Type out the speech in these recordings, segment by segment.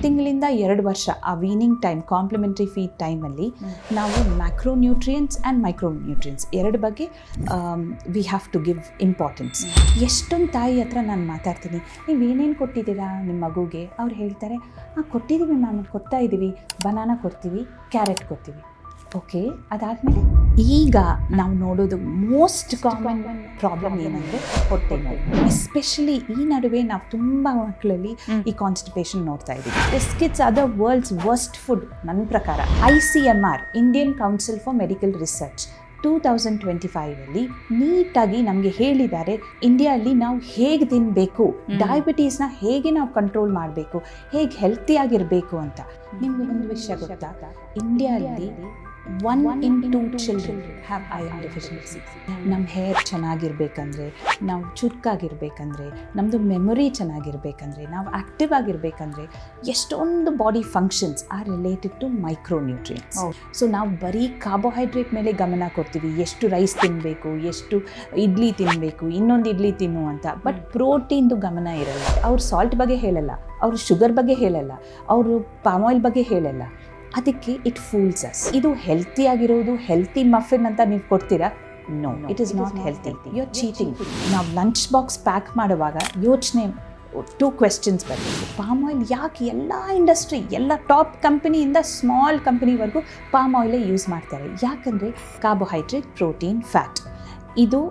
ತಿಂಗಳಿಂದ 2 ವರ್ಷ ಆ ವೀನಿಂಗ್ ಟೈಮ್, ಕಾಂಪ್ಲಿಮೆಂಟ್ರಿ ಫೀಡ್ ಟೈಮಲ್ಲಿ ನಾವು ಮ್ಯಾಕ್ರೋನ್ಯೂಟ್ರಿಯೆಂಟ್ಸ್ ಆ್ಯಂಡ್ ಮೈಕ್ರೋನ್ಯೂಟ್ರಿಯೆಂಟ್ಸ್ ಎರಡು ಬಗ್ಗೆ we have to give importance. ಎಷ್ಟೊಂದು ತಾಯಿ ಹತ್ರ ನಾನು ಮಾತಾಡ್ತೀನಿ, ನೀವೇನೇನು ಕೊಟ್ಟಿದ್ದೀರಾ ನಿಮ್ಮ ಮಗುಗೆ? ಅವ್ರು ಹೇಳ್ತಾರೆ, ಕೊಟ್ಟಿದ್ದೀವಿ ಮ್ಯಾಮ್, ಕೊಡ್ತಾ ಇದ್ದೀವಿ, ಬನಾನಾ ಕೊಡ್ತೀವಿ, ಕ್ಯಾರೆಟ್ ಕೊಡ್ತೀವಿ. ಓಕೆ, ಅದಾದಮೇಲೆ ಈಗ ನಾವು ನೋಡೋದು ಮೋಸ್ಟ್ ಕಾಮನ್ ಪ್ರಾಬ್ಲಮ್ ಏನಂದರೆ ಹೊಟ್ಟೆ ನೋವು. ಎಸ್ಪೆಷಲಿ ಈ ನಡುವೆ ನಾವು ತುಂಬ ಮಕ್ಕಳಲ್ಲಿ ಈ ಕಾನ್ಸ್ಟಿಪೇಷನ್ ನೋಡ್ತಾ ಇದ್ದೀವಿ. Biscuits are the world's worst food ನನ್ನ ಪ್ರಕಾರ. ICMR, Indian Council for Medical Research, 2025 ನೀಟಾಗಿ ನಮಗೆ ಹೇಳಿದ್ದಾರೆ ಇಂಡಿಯಾದಲ್ಲಿ ನಾವು ಹೇಗೆ ತಿನ್ನಬೇಕು, ಡಯಾಬಿಟೀಸ್ನ ಹೇಗೆ ನಾವು ಕಂಟ್ರೋಲ್ ಮಾಡಬೇಕು, ಹೇಗೆ ಹೆಲ್ತಿಯಾಗಿರಬೇಕು ಅಂತ. ನಿಮ್ಗೆ ಒಂದು ವಿಷಯ ಗೊತ್ತಾ, ಇಂಡಿಯಾದಲ್ಲಿ 1 in 2 children have iron deficiency. ನಮ್ಮ ಹೇರ್ ಚೆನ್ನಾಗಿರ್ಬೇಕಂದ್ರೆ, ನಾವು ಚುರುಕಾಗಿರ್ಬೇಕಂದ್ರೆ, ನಮ್ಮದು ಮೆಮೊರಿ ಚೆನ್ನಾಗಿರ್ಬೇಕಂದ್ರೆ, ನಾವು ಆ್ಯಕ್ಟಿವ್ ಆಗಿರ್ಬೇಕಂದ್ರೆ ಎಷ್ಟೊಂದು body functions are related to micronutrients. So ನಾವು ಬರೀ ಕಾರ್ಬೋಹೈಡ್ರೇಟ್ ಮೇಲೆ ಗಮನ ಕೊಡ್ತೀವಿ, ಎಷ್ಟು ರೈಸ್ ತಿನ್ನಬೇಕು, ಎಷ್ಟು ಇಡ್ಲಿ ತಿನ್ನಬೇಕು, ಇನ್ನೊಂದು ಇಡ್ಲಿ ತಿನ್ನು ಅಂತ. ಬಟ್ ಪ್ರೋಟೀನ್ದು ಗಮನ ಇರಲ್ಲ. ಅವ್ರು ಸಾಲ್ಟ್ ಬಗ್ಗೆ ಹೇಳಲ್ಲ, ಅವರು ಶುಗರ್ ಬಗ್ಗೆ ಹೇಳಲ್ಲ, ಅವರು ಪಾಮ್ ಆಯಿಲ್ ಬಗ್ಗೆ ಹೇಳಲ್ಲ. ಅದಕ್ಕೆ ಇಟ್ ಫೂಲ್ಸ್ ಅಸ್. ಇದು ಹೆಲ್ತಿ ಆಗಿರೋದು, ಹೆಲ್ತಿ ಮಫಿನ್ ಅಂತ ನೀವು ಕೊಡ್ತೀರಾ? No, it is not healthy, you are cheating. ನಾವು ಲಂಚ್ ಬಾಕ್ಸ್ ಪ್ಯಾಕ್ ಮಾಡುವಾಗ ಯೋಚನೆ 2 ಕ್ವೆಶ್ಚನ್ಸ್ ಬರಬೇಕು. ಪಾಮ್ ಆಯಿಲ್ ಯಾಕೆ ಎಲ್ಲ ಇಂಡಸ್ಟ್ರಿ, ಎಲ್ಲ ಟಾಪ್ ಕಂಪನಿಯಿಂದ ಸ್ಮಾಲ್ ಕಂಪನಿವರೆಗೂ ಪಾಮ್ ಆಯಿಲೇ ಯೂಸ್ ಮಾಡ್ತಾರೆ? ಯಾಕಂದರೆ ಕಾರ್ಬೋಹೈಡ್ರೇಟ್, ಪ್ರೋಟೀನ್, ಫ್ಯಾಟ್ ಇದು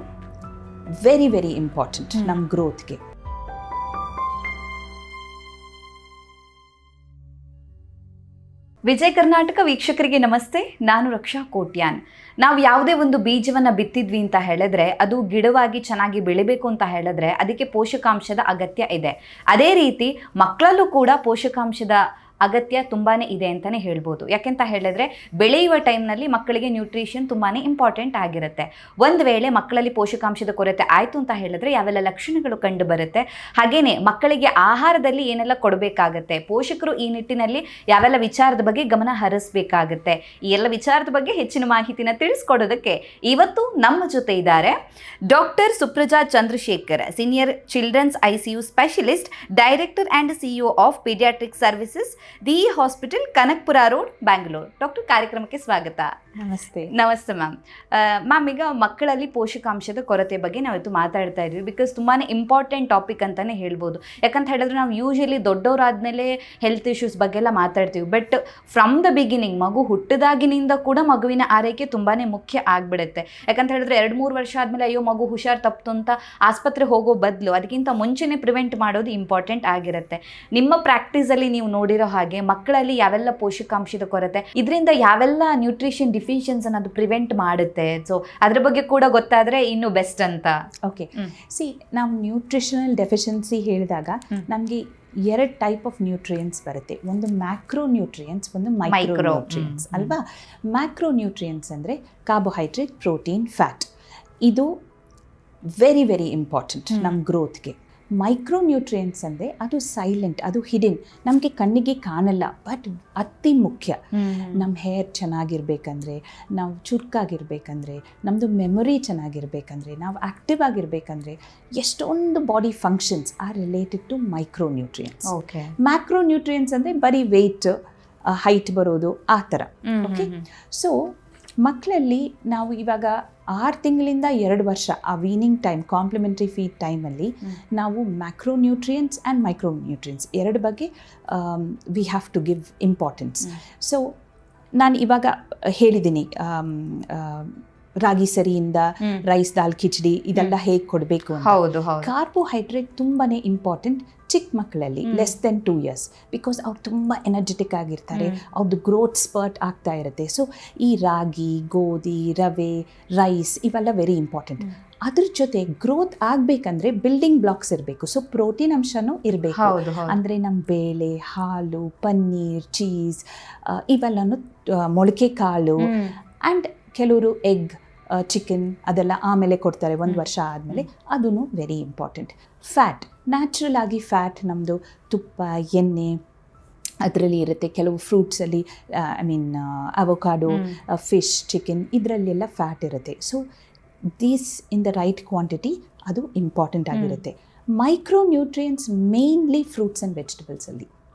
ವೆರಿ ವೆರಿ ಇಂಪಾರ್ಟೆಂಟ್ ನಮ್ಮ ಗ್ರೋತ್ಗೆ. ವಿಜಯ ಕರ್ನಾಟಕ ವೀಕ್ಷಕರಿಗೆ ನಮಸ್ತೆ, ನಾನು ರಕ್ಷಾ ಕೋಟ್ಯಾನ್. ನಾವು ಯಾವುದೇ ಒಂದು ಬೀಜವನ್ನು ಬಿತ್ತಿದ್ವಿ ಅಂತ ಹೇಳಿದ್ರೆ ಅದು ಗಿಡವಾಗಿ ಚೆನ್ನಾಗಿ ಬೆಳಿಬೇಕು ಅಂತ ಹೇಳಿದ್ರೆ ಅದಕ್ಕೆ ಪೋಷಕಾಂಶದ ಅಗತ್ಯ ಇದೆ. ಅದೇ ರೀತಿ ಮಕ್ಕಳಲ್ಲೂ ಕೂಡ ಪೋಷಕಾಂಶದ ಅಗತ್ಯ ತುಂಬಾ ಇದೆ ಅಂತಲೇ ಹೇಳ್ಬೋದು. ಯಾಕೆಂತ ಹೇಳಿದ್ರೆ ಬೆಳೆಯುವ ಟೈಮ್ನಲ್ಲಿ ಮಕ್ಕಳಿಗೆ ನ್ಯೂಟ್ರಿಷನ್ ತುಂಬಾ ಇಂಪಾರ್ಟೆಂಟ್ ಆಗಿರುತ್ತೆ. ಒಂದು ವೇಳೆ ಮಕ್ಕಳಲ್ಲಿ ಪೋಷಕಾಂಶದ ಕೊರತೆ ಆಯಿತು ಅಂತ ಹೇಳಿದ್ರೆ ಯಾವೆಲ್ಲ ಲಕ್ಷಣಗಳು ಕಂಡು ಬರುತ್ತೆ, ಹಾಗೇನೆ ಮಕ್ಕಳಿಗೆ ಆಹಾರದಲ್ಲಿ ಏನೆಲ್ಲ ಕೊಡಬೇಕಾಗತ್ತೆ, ಪೋಷಕರು ಈ ನಿಟ್ಟಿನಲ್ಲಿ ಯಾವೆಲ್ಲ ವಿಚಾರದ ಬಗ್ಗೆ ಗಮನ ಹರಿಸಬೇಕಾಗತ್ತೆ, ಈ ಎಲ್ಲ ವಿಚಾರದ ಬಗ್ಗೆ ಹೆಚ್ಚಿನ ಮಾಹಿತಿನ ತಿಳಿಸ್ಕೊಡೋದಕ್ಕೆ ಇವತ್ತು ನಮ್ಮ ಜೊತೆ ಇದ್ದಾರೆ doctor Supraja Chandrashekhar, senior children's ICU specialist, director and CEO of paediatric services, the hospital, Kanakapura road, Bangalore. Doctor, ಕಾರ್ಯಕ್ರಮಕ್ಕೆ ಸ್ವಾಗತ. ನಮಸ್ತೆ. ನಮಸ್ತೆ ಮ್ಯಾಮ್. ಮ್ಯಾಮ್, ಈಗ ಮಕ್ಕಳಲ್ಲಿ ಪೋಷಕಾಂಶದ ಕೊರತೆ ಬಗ್ಗೆ ನಾವಿತ್ತು ಮಾತಾಡ್ತಾ ಇದ್ವಿ, ಬಿಕಾಸ್ ತುಂಬಾ ಇಂಪಾರ್ಟೆಂಟ್ ಟಾಪಿಕ್ ಅಂತಲೇ ಹೇಳ್ಬೋದು. ಯಾಕಂತ ಹೇಳಿದ್ರೆ ನಾವು ಯೂಶಲಿ ದೊಡ್ಡವರಾದ್ಮೇಲೆ ಹೆಲ್ತ್ ಇಶ್ಯೂಸ್ ಬಗ್ಗೆ ಎಲ್ಲ ಮಾತಾಡ್ತೀವಿ, ಬಟ್ ಫ್ರಮ್ ದ ಬಿಗಿನಿಂಗ್ ಮಗು ಹುಟ್ಟಿದಾಗಿನಿಂದ ಕೂಡ ಮಗುವಿನ ಆರೈಕೆ ತುಂಬಾ ಮುಖ್ಯ ಆಗಿಬಿಡುತ್ತೆ. ಯಾಕಂತ ಹೇಳಿದ್ರೆ 2-3 ವರ್ಷ ಆದಮೇಲೆ ಅಯ್ಯೋ ಮಗು ಹುಷಾರು ತಪ್ಪಿತು ಅಂತ ಆಸ್ಪತ್ರೆ ಹೋಗೋ ಬದಲು ಅದಕ್ಕಿಂತ ಮುಂಚೆನೇ ಪ್ರಿವೆಂಟ್ ಮಾಡೋದು ಇಂಪಾರ್ಟೆಂಟ್ ಆಗಿರುತ್ತೆ. ನಿಮ್ಮ ಪ್ರಾಕ್ಟೀಸಲ್ಲಿ ನೀವು ನೋಡಿರೋ ಹಾಗೆ ಮಕ್ಕಳಲ್ಲಿ ಯಾವೆಲ್ಲ ಪೋಷಕಾಂಶದ ಕೊರತೆ, ಇದರಿಂದ ಯಾವೆಲ್ಲ ನ್ಯೂಟ್ರಿಷನ್ ಡಿಫಿಷಿಯನ್ಸ್ ಅನ್ನೋದು ಪ್ರಿವೆಂಟ್ ಮಾಡುತ್ತೆ, ಸೊ ಅದ್ರ ಬಗ್ಗೆ ಕೂಡ ಗೊತ್ತಾದರೆ ಇನ್ನೂ ಬೆಸ್ಟ್ ಅಂತ. ಓಕೆ, ನಾವು ನ್ಯೂಟ್ರಿಷನಲ್ ಡೆಫಿಷಿಯನ್ಸಿ ಹೇಳಿದಾಗ ನಮಗೆ 2 ಟೈಪ್ ಆಫ್ ನ್ಯೂಟ್ರಿಯೆಂಟ್ಸ್ ಬರುತ್ತೆ. ಒಂದು ಮ್ಯಾಕ್ರೋನ್ಯೂಟ್ರಿಯೆಂಟ್ಸ್, ಒಂದು ಮೈಕ್ರೋನ್ಯೂಟ್ರಿಯೆಂಟ್ಸ್ ಅಲ್ವಾ? ಮ್ಯಾಕ್ರೋನ್ಯೂಟ್ರಿಯೆಂಟ್ಸ್ ಅಂದರೆ ಕಾರ್ಬೋಹೈಡ್ರೇಟ್, ಪ್ರೋಟೀನ್, ಫ್ಯಾಟ್. ಇದು ವೆರಿ ವೆರಿ ಇಂಪಾರ್ಟೆಂಟ್ ನಮ್ಮ ಗ್ರೋತ್ಗೆ. ಮೈಕ್ರೋನ್ಯೂಟ್ರಿಯೆಂಟ್ಸ್ ಅಂದರೆ ಅದು ಸೈಲೆಂಟ್, ಅದು ಹಿಡನ್, ನಮಗೆ ಕಣ್ಣಿಗೆ ಕಾಣಲ್ಲ, ಬಟ್ ಅತಿ ಮುಖ್ಯ. ನಮ್ಮ ಹೇರ್ ಚೆನ್ನಾಗಿರ್ಬೇಕಂದ್ರೆ, ನಾವು ಚುರುಕಾಗಿರ್ಬೇಕಂದ್ರೆ, ನಮ್ಮದು ಮೆಮೊರಿ ಚೆನ್ನಾಗಿರ್ಬೇಕಂದ್ರೆ, ನಾವು ಆ್ಯಕ್ಟಿವ್ ಆಗಿರ್ಬೇಕಂದ್ರೆ ಎಷ್ಟೊಂದು body functions are related to micronutrients. Okay, macronutrients ಅಂದರೆ ಬರೀ ವೆಯ್ಟ್, ಹೈಟ್ ಬರೋದು ಆ ಥರ. ಓಕೆ, ಸೊ ಮಕ್ಕಳಲ್ಲಿ ನಾವು ಇವಾಗ 6 ತಿಂಗಳಿಂದ 2 ವರ್ಷ ಆ ವೀನಿಂಗ್ ಟೈಮ್, ಕಾಂಪ್ಲಿಮೆಂಟ್ರಿ ಫೀಡ್ ಟೈಮಲ್ಲಿ ನಾವು ಮ್ಯಾಕ್ರೋನ್ಯೂಟ್ರಿಯೆಂಟ್ಸ್ ಆ್ಯಂಡ್ ಮೈಕ್ರೋನ್ಯೂಟ್ರಿಯೆಂಟ್ಸ್ ಎರಡು ಬಗ್ಗೆ we have to give importance. So ನಾನು ಇವಾಗ ಹೇಳಿದ್ದೀನಿ ರಾಗಿ ಸರಿಯಿಂದ ರೈಸ್, ದಾಲ್, ಕಿಚಡಿ ಇದೆಲ್ಲ ಹೇಗೆ ಕೊಡಬೇಕು ಅಂತ. ಹೌದು. ಕಾರ್ಬೋಹೈಡ್ರೇಟ್ ತುಂಬಾ ಇಂಪಾರ್ಟೆಂಟ್ ಚಿಕ್ಕ ಮಕ್ಕಳಲ್ಲಿ, ಲೆಸ್ ದೆನ್ 2 years, ಬಿಕಾಸ್ ಅವ್ರು ತುಂಬ ಎನರ್ಜೆಟಿಕ್ ಆಗಿರ್ತಾರೆ, ಅವ್ರದ್ದು ಗ್ರೋತ್ ಸ್ಪರ್ಟ್ ಆಗ್ತಾ ಇರುತ್ತೆ. ಸೊ ಈ ರಾಗಿ, ಗೋಧಿ, ರವೆ, ರೈಸ್ ಇವೆಲ್ಲ ವೆರಿ ಇಂಪಾರ್ಟೆಂಟ್. ಅದ್ರ ಜೊತೆ ಗ್ರೋತ್ ಆಗಬೇಕಂದ್ರೆ ಬಿಲ್ಡಿಂಗ್ ಬ್ಲಾಕ್ಸ್ ಇರಬೇಕು. ಸೊ ಪ್ರೋಟೀನ್ ಅಂಶನೂ ಇರಬೇಕು. ಅಂದರೆ ನಮ್ಮ ಬೇಳೆ, ಹಾಲು, ಪನ್ನೀರ್, ಚೀಸ್ ಇವೆಲ್ಲನೂ, ಮೊಳಕೆ ಕಾಳು, ಆ್ಯಂಡ್ ಕೆಲವರು ಎಗ್, ಚಿಕನ್ ಅದೆಲ್ಲ ಆಮೇಲೆ ಕೊಡ್ತಾರೆ 1 ವರ್ಷ ಆದಮೇಲೆ, ಅದೂ ವೆರಿ ಇಂಪಾರ್ಟೆಂಟ್. ಫ್ಯಾಟ್, ನ್ಯಾಚುರಲ್ ಆಗಿ ಫ್ಯಾಟ್ ನಮ್ಮದು ತುಪ್ಪ, ಎಣ್ಣೆ ಅದರಲ್ಲಿ ಇರುತ್ತೆ. ಕೆಲವು ಫ್ರೂಟ್ಸಲ್ಲಿ ಅವೊಕಾಡೋ, ಫಿಶ್, ಚಿಕನ್ ಇದರಲ್ಲೆಲ್ಲ ಫ್ಯಾಟ್ ಇರುತ್ತೆ. So these in the right quantity ಅದು ಇಂಪಾರ್ಟೆಂಟ್ ಆಗಿರುತ್ತೆ. ಮೈಕ್ರೋನ್ಯೂಟ್ರಿಯೆಂಟ್ಸ್ ಮೇನ್ಲಿ ಫ್ರೂಟ್ಸ್ ಆ್ಯಂಡ್ ವೆಜಿಟಬಲ್ಸಲ್ಲಿ.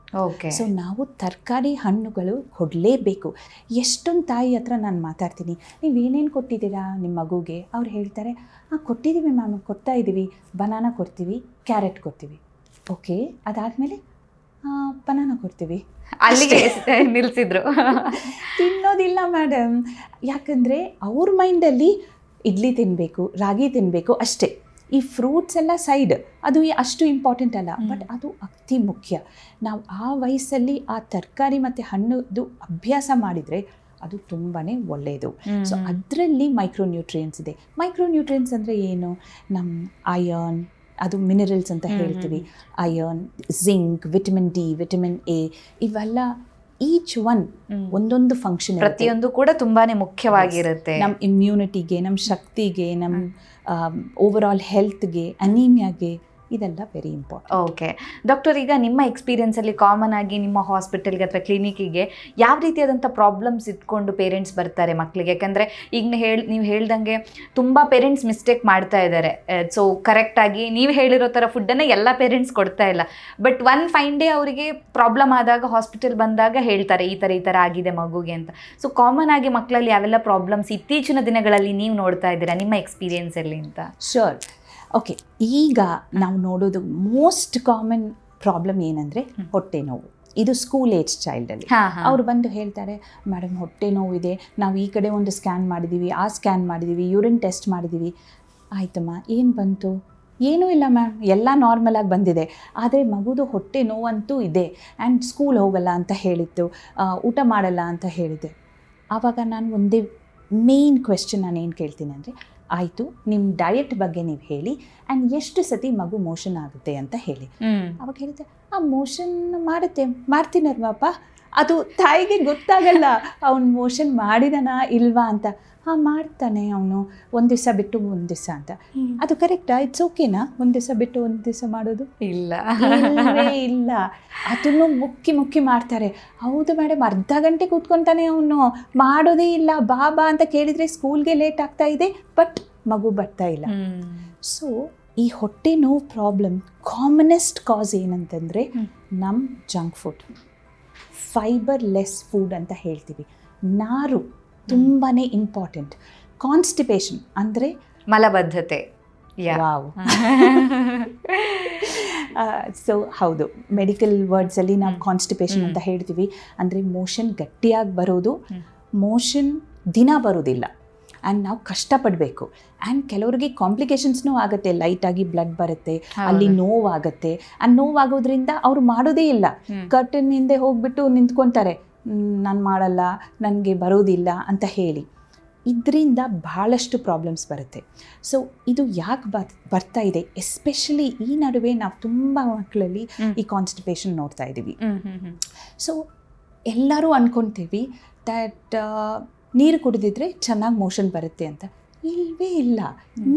ಓಕೆ. ಸೊ ನಾವು ತರಕಾರಿ ಹಣ್ಣುಗಳು ಕೊಡಲೇಬೇಕು. ಎಷ್ಟೊಂದು ತಾಯಿ ಹತ್ರ ನಾನು ಮಾತಾಡ್ತೀನಿ, ನೀವೇನೇನು ಕೊಟ್ಟಿದ್ದೀರಾ ನಿಮ್ಮ ಮಗುಗೆ? ಅವ್ರು ಹೇಳ್ತಾರೆ, ಕೊಟ್ಟಿದ್ದೀವಿ ಮ್ಯಾಮ್, ಕೊಡ್ತಾ ಇದ್ದೀವಿ, ಬನಾನಾ ಕೊಡ್ತೀವಿ, ಕ್ಯಾರೆಟ್ ಕೊಡ್ತೀವಿ. ಓಕೆ, ಅದಾದಮೇಲೆ ಬನಾನಾ ಕೊಡ್ತೀವಿ, ಅಲ್ಲಿಗೆ ನಿಲ್ಲಿಸಿದ್ರು. ತಿನ್ನೋದಿಲ್ಲ ಮೇಡಮ್. ಯಾಕಂದರೆ ಅವ್ರ ಮೈಂಡಲ್ಲಿ ಇಡ್ಲಿ ತಿನ್ನಬೇಕು, ರಾಗಿ ತಿನ್ನಬೇಕು ಅಷ್ಟೇ. ಈ ಫ್ರೂಟ್ಸ್ ಎಲ್ಲ ಸೈಡ್, ಅದು ಅಷ್ಟು ಇಂಪಾರ್ಟೆಂಟ್ ಅಲ್ಲ, ಬಟ್ ಅದು ಅತಿ ಮುಖ್ಯ. ನಾವು ಆ ವಯಸ್ಸಲ್ಲಿ ಆ ತರಕಾರಿ ಮತ್ತು ಹಣ್ಣುದು ಅಭ್ಯಾಸ ಮಾಡಿದರೆ ಅದು ತುಂಬಾ ಒಳ್ಳೆಯದು. ಸೊ ಅದರಲ್ಲಿ ಮೈಕ್ರೋನ್ಯೂಟ್ರಿಯೆಂಟ್ಸ್ ಇದೆ. ಮೈಕ್ರೋನ್ಯೂಟ್ರಿಯೆಂಟ್ಸ್ ಅಂದರೆ ಏನು? ನಮ್ಮ ಅಯರ್ನ್, ಅದು ಮಿನರಲ್ಸ್ ಅಂತ ಹೇಳ್ತೀವಿ. Iron, zinc, vitamin D, vitamin A, ಇವೆಲ್ಲ ಈಚ್ ಒನ್ ಒಂದೊಂದು ಫಂಕ್ಷನ್, ಪ್ರತಿಯೊಂದು ಕೂಡ ತುಂಬಾನೇ ಮುಖ್ಯವಾಗಿರುತ್ತೆ. ನಮ್ಮ ಇಮ್ಯುನಿಟಿಗೆ, ನಮ್ಮ ಶಕ್ತಿಗೆ, ನಮ್ಮ ಓವರ್ ಆಲ್ ಹೆಲ್ತ್ಗೆ, ಅನೀಮಿಯಾಗೆ, ಇದೆಲ್ಲ ವೆರಿ ಇಂಪಾರ್ಟೆಂಟ್. ಓಕೆ ಡಾಕ್ಟರ್, ಈಗ ನಿಮ್ಮ ಎಕ್ಸ್ಪೀರಿಯನ್ಸಲ್ಲಿ ಕಾಮನ್ ಆಗಿ ನಿಮ್ಮ ಹಾಸ್ಪಿಟಲ್ಗೆ ಅಥವಾ ಕ್ಲಿನಿಕ್ಕಿಗೆ ಯಾವ ರೀತಿಯಾದಂಥ ಪ್ರಾಬ್ಲಮ್ಸ್ ಇಟ್ಕೊಂಡು ಪೇರೆಂಟ್ಸ್ ಬರ್ತಾರೆ ಮಕ್ಕಳಿಗೆ? ಯಾಕಂದರೆ ಈಗ ನೀವು ಹೇಳ್ದಂಗೆ ತುಂಬ ಪೇರೆಂಟ್ಸ್ ಮಿಸ್ಟೇಕ್ ಮಾಡ್ತಾ ಇದ್ದಾರೆ. ಸೊ ಕರೆಕ್ಟಾಗಿ ನೀವು ಹೇಳಿರೋ ಥರ ಫುಡ್ಡನ್ನು ಎಲ್ಲ ಪೇರೆಂಟ್ಸ್ ಕೊಡ್ತಾ ಇಲ್ಲ. ಬಟ್ ಒನ್ ಫೈನ್ ಡೇ ಅವರಿಗೆ ಪ್ರಾಬ್ಲಮ್ ಆದಾಗ ಹಾಸ್ಪಿಟಲ್ ಬಂದಾಗ ಹೇಳ್ತಾರೆ ಈ ಥರ ಆಗಿದೆ ಮಗುಗೆ ಅಂತ. ಸೊ ಕಾಮನ್ ಆಗಿ ಮಕ್ಕಳಲ್ಲಿ ಯಾವೆಲ್ಲ ಪ್ರಾಬ್ಲಮ್ಸ್ ಇತ್ತೀಚಿನ ದಿನಗಳಲ್ಲಿ ನೀವು ನೋಡ್ತಾ ಇದ್ದೀರಾ ನಿಮ್ಮ ಎಕ್ಸ್ಪೀರಿಯನ್ಸಲ್ಲಿ ಅಂತ? ಶೋರ್. ಓಕೆ, ಈಗ ನಾವು ನೋಡೋದು ಮೋಸ್ಟ್ ಕಾಮನ್ ಪ್ರಾಬ್ಲಮ್ ಏನಂದರೆ ಹೊಟ್ಟೆ ನೋವು. ಇದು ಸ್ಕೂಲ್ ಏಜ್ ಚೈಲ್ಡಲ್ಲಿ ಅವ್ರು ಬಂದು ಹೇಳ್ತಾರೆ, ಮೇಡಮ್ ಹೊಟ್ಟೆ ನೋವಿದೆ, ನಾವು ಈ ಕಡೆ ಒಂದು ಸ್ಕ್ಯಾನ್ ಮಾಡಿದ್ದೀವಿ, ಆ ಸ್ಕ್ಯಾನ್ ಮಾಡಿದ್ದೀವಿ, ಯೂರಿನ್ ಟೆಸ್ಟ್ ಮಾಡಿದ್ದೀವಿ. ಆಯ್ತಮ್ಮ, ಏನು ಬಂತು? ಏನೂ ಇಲ್ಲ ಮ್ಯಾಮ್, ಎಲ್ಲ ನಾರ್ಮಲಾಗಿ ಬಂದಿದೆ, ಆದರೆ ಮಗುದು ಹೊಟ್ಟೆ ನೋವಂತೂ ಇದೆ ಆ್ಯಂಡ್ ಸ್ಕೂಲ್ ಹೋಗಲ್ಲ ಅಂತ ಹೇಳಿತ್ತು, ಊಟ ಮಾಡಲ್ಲ ಅಂತ ಹೇಳಿದೆ. ಆವಾಗ ನಾನು ಒಂದೇ ಮೇನ್ ಕ್ವೆಶ್ಚನ್ ನಾನು ಏನು ಕೇಳ್ತೀನಿ ಅಂದರೆ, ಆಯಿತು, ನಿಮ್ಮ ಡಯಟ್ ಬಗ್ಗೆ ನೀವು ಹೇಳಿ ಆ್ಯಂಡ್ ಎಷ್ಟು ಸತಿ ಮಗು ಮೋಷನ್ ಆಗುತ್ತೆ ಅಂತ ಹೇಳಿ. ಅವಾಗ ಹೇಳಿದೆ, ಮೋಷನ್ ಮಾಡ್ತೀನಲ್ವಪ್ಪ. ಅದು ತಾಯಿಗೆ ಗೊತ್ತಾಗಲ್ಲ ಅವ್ನು ಮೋಷನ್ ಮಾಡಿದನಾ ಇಲ್ವಾ ಅಂತ. ಮಾಡ್ತಾನೆ ಅವನು, ಒಂದು ದಿವಸ ಬಿಟ್ಟು ಒಂದು ದಿವಸ ಅಂತ. ಅದು ಕರೆಕ್ಟಾ? ಇಟ್ಸ್ ಓಕೆನಾ ಒಂದು ದಿವಸ ಬಿಟ್ಟು ಒಂದು ದಿವಸ ಮಾಡೋದು? ಇಲ್ಲ, ಇಲ್ಲ. ಅದನ್ನು ಮುಕ್ಕಿ ಮಾಡ್ತಾರೆ. ಹೌದು ಮೇಡಮ್, ಅರ್ಧ ಗಂಟೆ ಕೂತ್ಕೊತಾನೆ ಅವನು, ಮಾಡೋದೇ ಇಲ್ಲ. ಬಾ ಅಂತ ಕೇಳಿದರೆ ಸ್ಕೂಲ್ಗೆ ಲೇಟ್ ಆಗ್ತಾ ಇದೆ, ಬಟ್ ಮಗು ಬರ್ತಾ ಇಲ್ಲ. ಸೊ ಈ ಹೊಟ್ಟೆ ನೋವು ಪ್ರಾಬ್ಲಮ್ ಕಾಮನೆಸ್ಟ್ ಕಾಸ್ ಏನಂತಂದರೆ ನಮ್ಮ junk food, fibre less food ಅಂತ ಹೇಳ್ತೀವಿ. ನಾರು ತುಂಬಾ ಇಂಪಾರ್ಟೆಂಟ್. ಕಾನ್ಸ್ಟಿಪೇಷನ್ ಅಂದರೆ ಮಲಬದ್ಧತೆ. ವಾವ್. ಸೊ ಹೌದು, ಮೆಡಿಕಲ್ ವರ್ಡ್ಸಲ್ಲಿ ನಾವು ಕಾನ್ಸ್ಟಿಪೇಷನ್ ಅಂತ ಹೇಳ್ತೀವಿ. ಅಂದರೆ ಮೋಷನ್ ಗಟ್ಟಿಯಾಗಿ ಬರೋದು, ಮೋಷನ್ ದಿನ ಬರೋದಿಲ್ಲ ಆ್ಯಂಡ್ ನಾವು ಕಷ್ಟಪಡಬೇಕು. ಆ್ಯಂಡ್ ಕೆಲವರಿಗೆ ಕಾಂಪ್ಲಿಕೇಶನ್ಸ್ನೂ ಆಗುತ್ತೆ, ಲೈಟಾಗಿ ಬ್ಲಡ್ ಬರುತ್ತೆ, ಅಲ್ಲಿ ನೋವಾಗುತ್ತೆ. ಆ ನೋವಾಗೋದ್ರಿಂದ ಅವರು ಮಾಡೋದೇ ಇಲ್ಲ, ಕರ್ಟನ್ ಹಿಂದೆ ಹೋಗ್ಬಿಟ್ಟು ನಿಂತ್ಕೊತಾರೆ, ನಾನು ಮಾಡಲ್ಲ, ನನಗೆ ಬರೋದಿಲ್ಲ ಅಂತ ಹೇಳಿ. ಇದರಿಂದ ಭಾಳಷ್ಟು ಪ್ರಾಬ್ಲಮ್ಸ್ ಬರುತ್ತೆ. ಸೊ ಇದು ಯಾಕೆ ಬರ್ತಾ ಇದೆ? ಎಸ್ಪೆಷಲಿ ಈ ನಡುವೆ ನಾವು ತುಂಬ ಮಕ್ಕಳಲ್ಲಿ ಈ ಕಾನ್ಸ್ಟಿಪೇಷನ್ ನೋಡ್ತಾ ಇದ್ದೀವಿ. ಸೊ ಎಲ್ಲರೂ ಅಂದ್ಕೊಳ್ತೀವಿ ದ್ಯಾಟ್ ನೀರು ಕುಡಿದಿದ್ರೆ ಚೆನ್ನಾಗಿ ಮೋಷನ್ ಬರುತ್ತೆ ಅಂತ. ಇಲ್ಲವೇ ಇಲ್ಲ.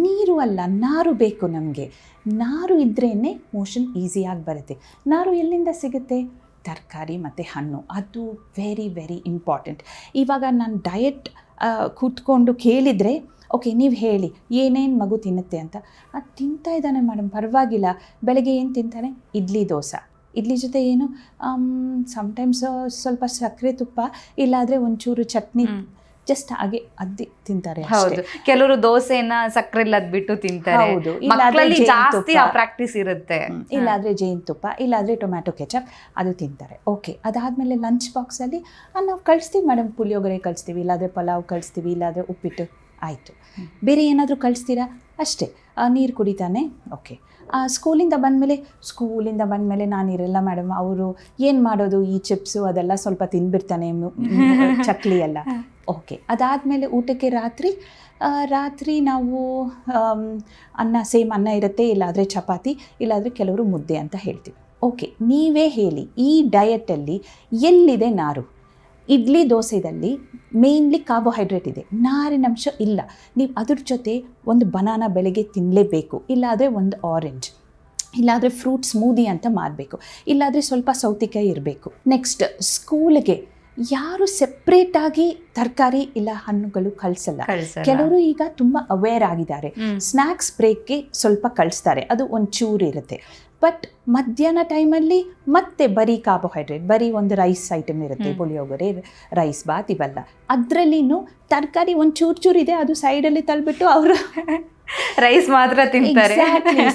ನೀರು ಅಲ್ಲ, ನಾರು ಬೇಕು ನಮಗೆ. ನಾರು ಇದ್ರೇ ಮೋಷನ್ ಈಸಿಯಾಗಿ ಬರುತ್ತೆ. ನಾರು ಎಲ್ಲಿಂದ ಸಿಗುತ್ತೆ? ತರಕಾರಿ ಮತ್ತು ಹಣ್ಣು. ಅದು ವೆರಿ ವೆರಿ ಇಂಪಾರ್ಟೆಂಟ್. ಇವಾಗ ನಾನು ಡಯಟ್ ಕೂತ್ಕೊಂಡು ಕೇಳಿದರೆ, ಓಕೆ ನೀವು ಹೇಳಿ ಏನೇನು ಮಗು ತಿನ್ನುತ್ತೆ ಅಂತ. ಅದು ತಿಂತಾ ಇದ್ದಾನೆ ಮೇಡಮ್, ಪರವಾಗಿಲ್ಲ. ಬೆಳಗ್ಗೆ ಏನು ತಿಂತಾನೆ? ಇಡ್ಲಿ ದೋಸೆ. ಇಡ್ಲಿ ಜೊತೆ ಏನು? ಸಮ್ಟೈಮ್ಸ್ ಸ್ವಲ್ಪ ಸಕ್ಕರೆ ತುಪ್ಪ, ಇಲ್ಲಾದರೆ ಒಂಚೂರು ಚಟ್ನಿ, ಜಸ್ಟ್ ಹಾಗೆ ಅದ್ದಿ ತಿಂತಾರೆ. ಹೌದು, ಕೆಲವರು ದೋಸೆನ ಸಕ್ಕರೆ ಇಲ್ಲದ್ ಬಿಟ್ಟು ತಿಂತಾರೆ. ಹೌದು, ಮಕ್ಕಳಲ್ಲಿ ಜಾಸ್ತಿ ಆ ಪ್ರಾಕ್ಟೀಸ್ ಇರುತ್ತೆ. ಇಲ್ಲಾದರೆ ಜೇನುತುಪ್ಪ, ಇಲ್ಲಾದರೆ ಟೊಮ್ಯಾಟೊ ಕೆಚಪ್, ಅದು ತಿಂತಾರೆ. ಓಕೆ, ಅದಾದಮೇಲೆ ಲಂಚ್ ಬಾಕ್ಸಲ್ಲಿ ನಾವು ಕಳಿಸ್ತೀವಿ ಮೇಡಮ್, ಪುಳಿಯೋಗರೆ ಕಳಿಸ್ತೀವಿ, ಇಲ್ಲಾದರೆ ಪಲಾವ್ ಕಳಿಸ್ತೀವಿ, ಇಲ್ಲಾದರೆ ಉಪ್ಪಿಟ್ಟು. ಆಯಿತು, ಬೇರೆ ಏನಾದರೂ ಕಳಿಸ್ತೀರಾ? ಅಷ್ಟೇ. ನೀರು ಕುಡಿತಾನೆ. ಓಕೆ, ಸ್ಕೂಲಿಂದ ಬಂದಮೇಲೆ ನಾನಿರಲ್ಲ ಮೇಡಮ್, ಅವರು ಏನು ಮಾಡೋದು, ಈ ಚಿಪ್ಸು ಅದೆಲ್ಲ ಸ್ವಲ್ಪ ತಿಂದ್ಬಿಡ್ತಾನೆ, ಚಕ್ಲಿ ಎಲ್ಲ. ಓಕೆ, ಅದಾದಮೇಲೆ ಊಟಕ್ಕೆ ರಾತ್ರಿ ನಾವು ಅನ್ನ ಇರುತ್ತೆ, ಇಲ್ಲಾದರೆ ಚಪಾತಿ, ಇಲ್ಲಾದರೆ ಕೆಲವರು ಮುದ್ದೆ ಅಂತ ಹೇಳ್ತೀವಿ. ಓಕೆ, ನೀವೇ ಹೇಳಿ, ಈ ಡಯಟಲ್ಲಿ ಎಲ್ಲಿದೆ ನಾರು? ಇಡ್ಲಿ ದೋಸೆದಲ್ಲಿ ಮೇಯ್ನ್ಲಿ ಕಾರ್ಬೋಹೈಡ್ರೇಟ್ ಇದೆ, ನಾರಿನಂಶ ಇಲ್ಲ. ನೀವು ಅದ್ರ ಜೊತೆ ಒಂದು ಬನಾನಾ ಬೆಳಗ್ಗೆ ತಿನ್ನಲೇಬೇಕು, ಇಲ್ಲಾದರೆ ಒಂದು ಆರೆಂಜ್, ಇಲ್ಲಾದರೆ ಫ್ರೂಟ್ ಸ್ಮೂದಿ ಅಂತ ಮಾಡಬೇಕು, ಇಲ್ಲಾದರೆ ಸ್ವಲ್ಪ ಸೌತೆಕಾಯಿ ಇರಬೇಕು. ನೆಕ್ಸ್ಟ್, ಸ್ಕೂಲ್ಗೆ ಯಾರು ಸೆಪ್ರೇಟಾಗಿ ತರಕಾರಿ ಇಲ್ಲ ಹಣ್ಣುಗಳು ಕಳಿಸಲ್ಲ. ಕೆಲವರು ಈಗ ತುಂಬ ಅವೇರ್ ಆಗಿದ್ದಾರೆ. ಸ್ನ್ಯಾಕ್ಸ್ ಬ್ರೇಕ್ಗೆ ಸ್ವಲ್ಪ ಕಳಿಸ್ತಾರೆ, ಅದು ಒಂಚೂರು ಇರುತ್ತೆ. ಬಟ್ ಮಧ್ಯಾಹ್ನ ಟೈಮಲ್ಲಿ ಮತ್ತೆ ಬರೀ ಕಾರ್ಬೋಹೈಡ್ರೇಟ್, ಬರೀ ಒಂದು ರೈಸ್ ಐಟಮ್ ಇರುತ್ತೆ, ಪುಳಿಯೋಗರೆ, ರೈಸ್ ಬಾತ್ ಇವೆಲ್ಲ. ಅದರಲ್ಲಿನೂ ತರಕಾರಿ ಒಂದು ಚೂರು ಇದೆ, ಅದು ಸೈಡಲ್ಲಿ ತಳ್ಬಿಟ್ಟು ಅವರು ರೈಸ್ ಮಾತ್ರ ತಿಂತಾರೆ.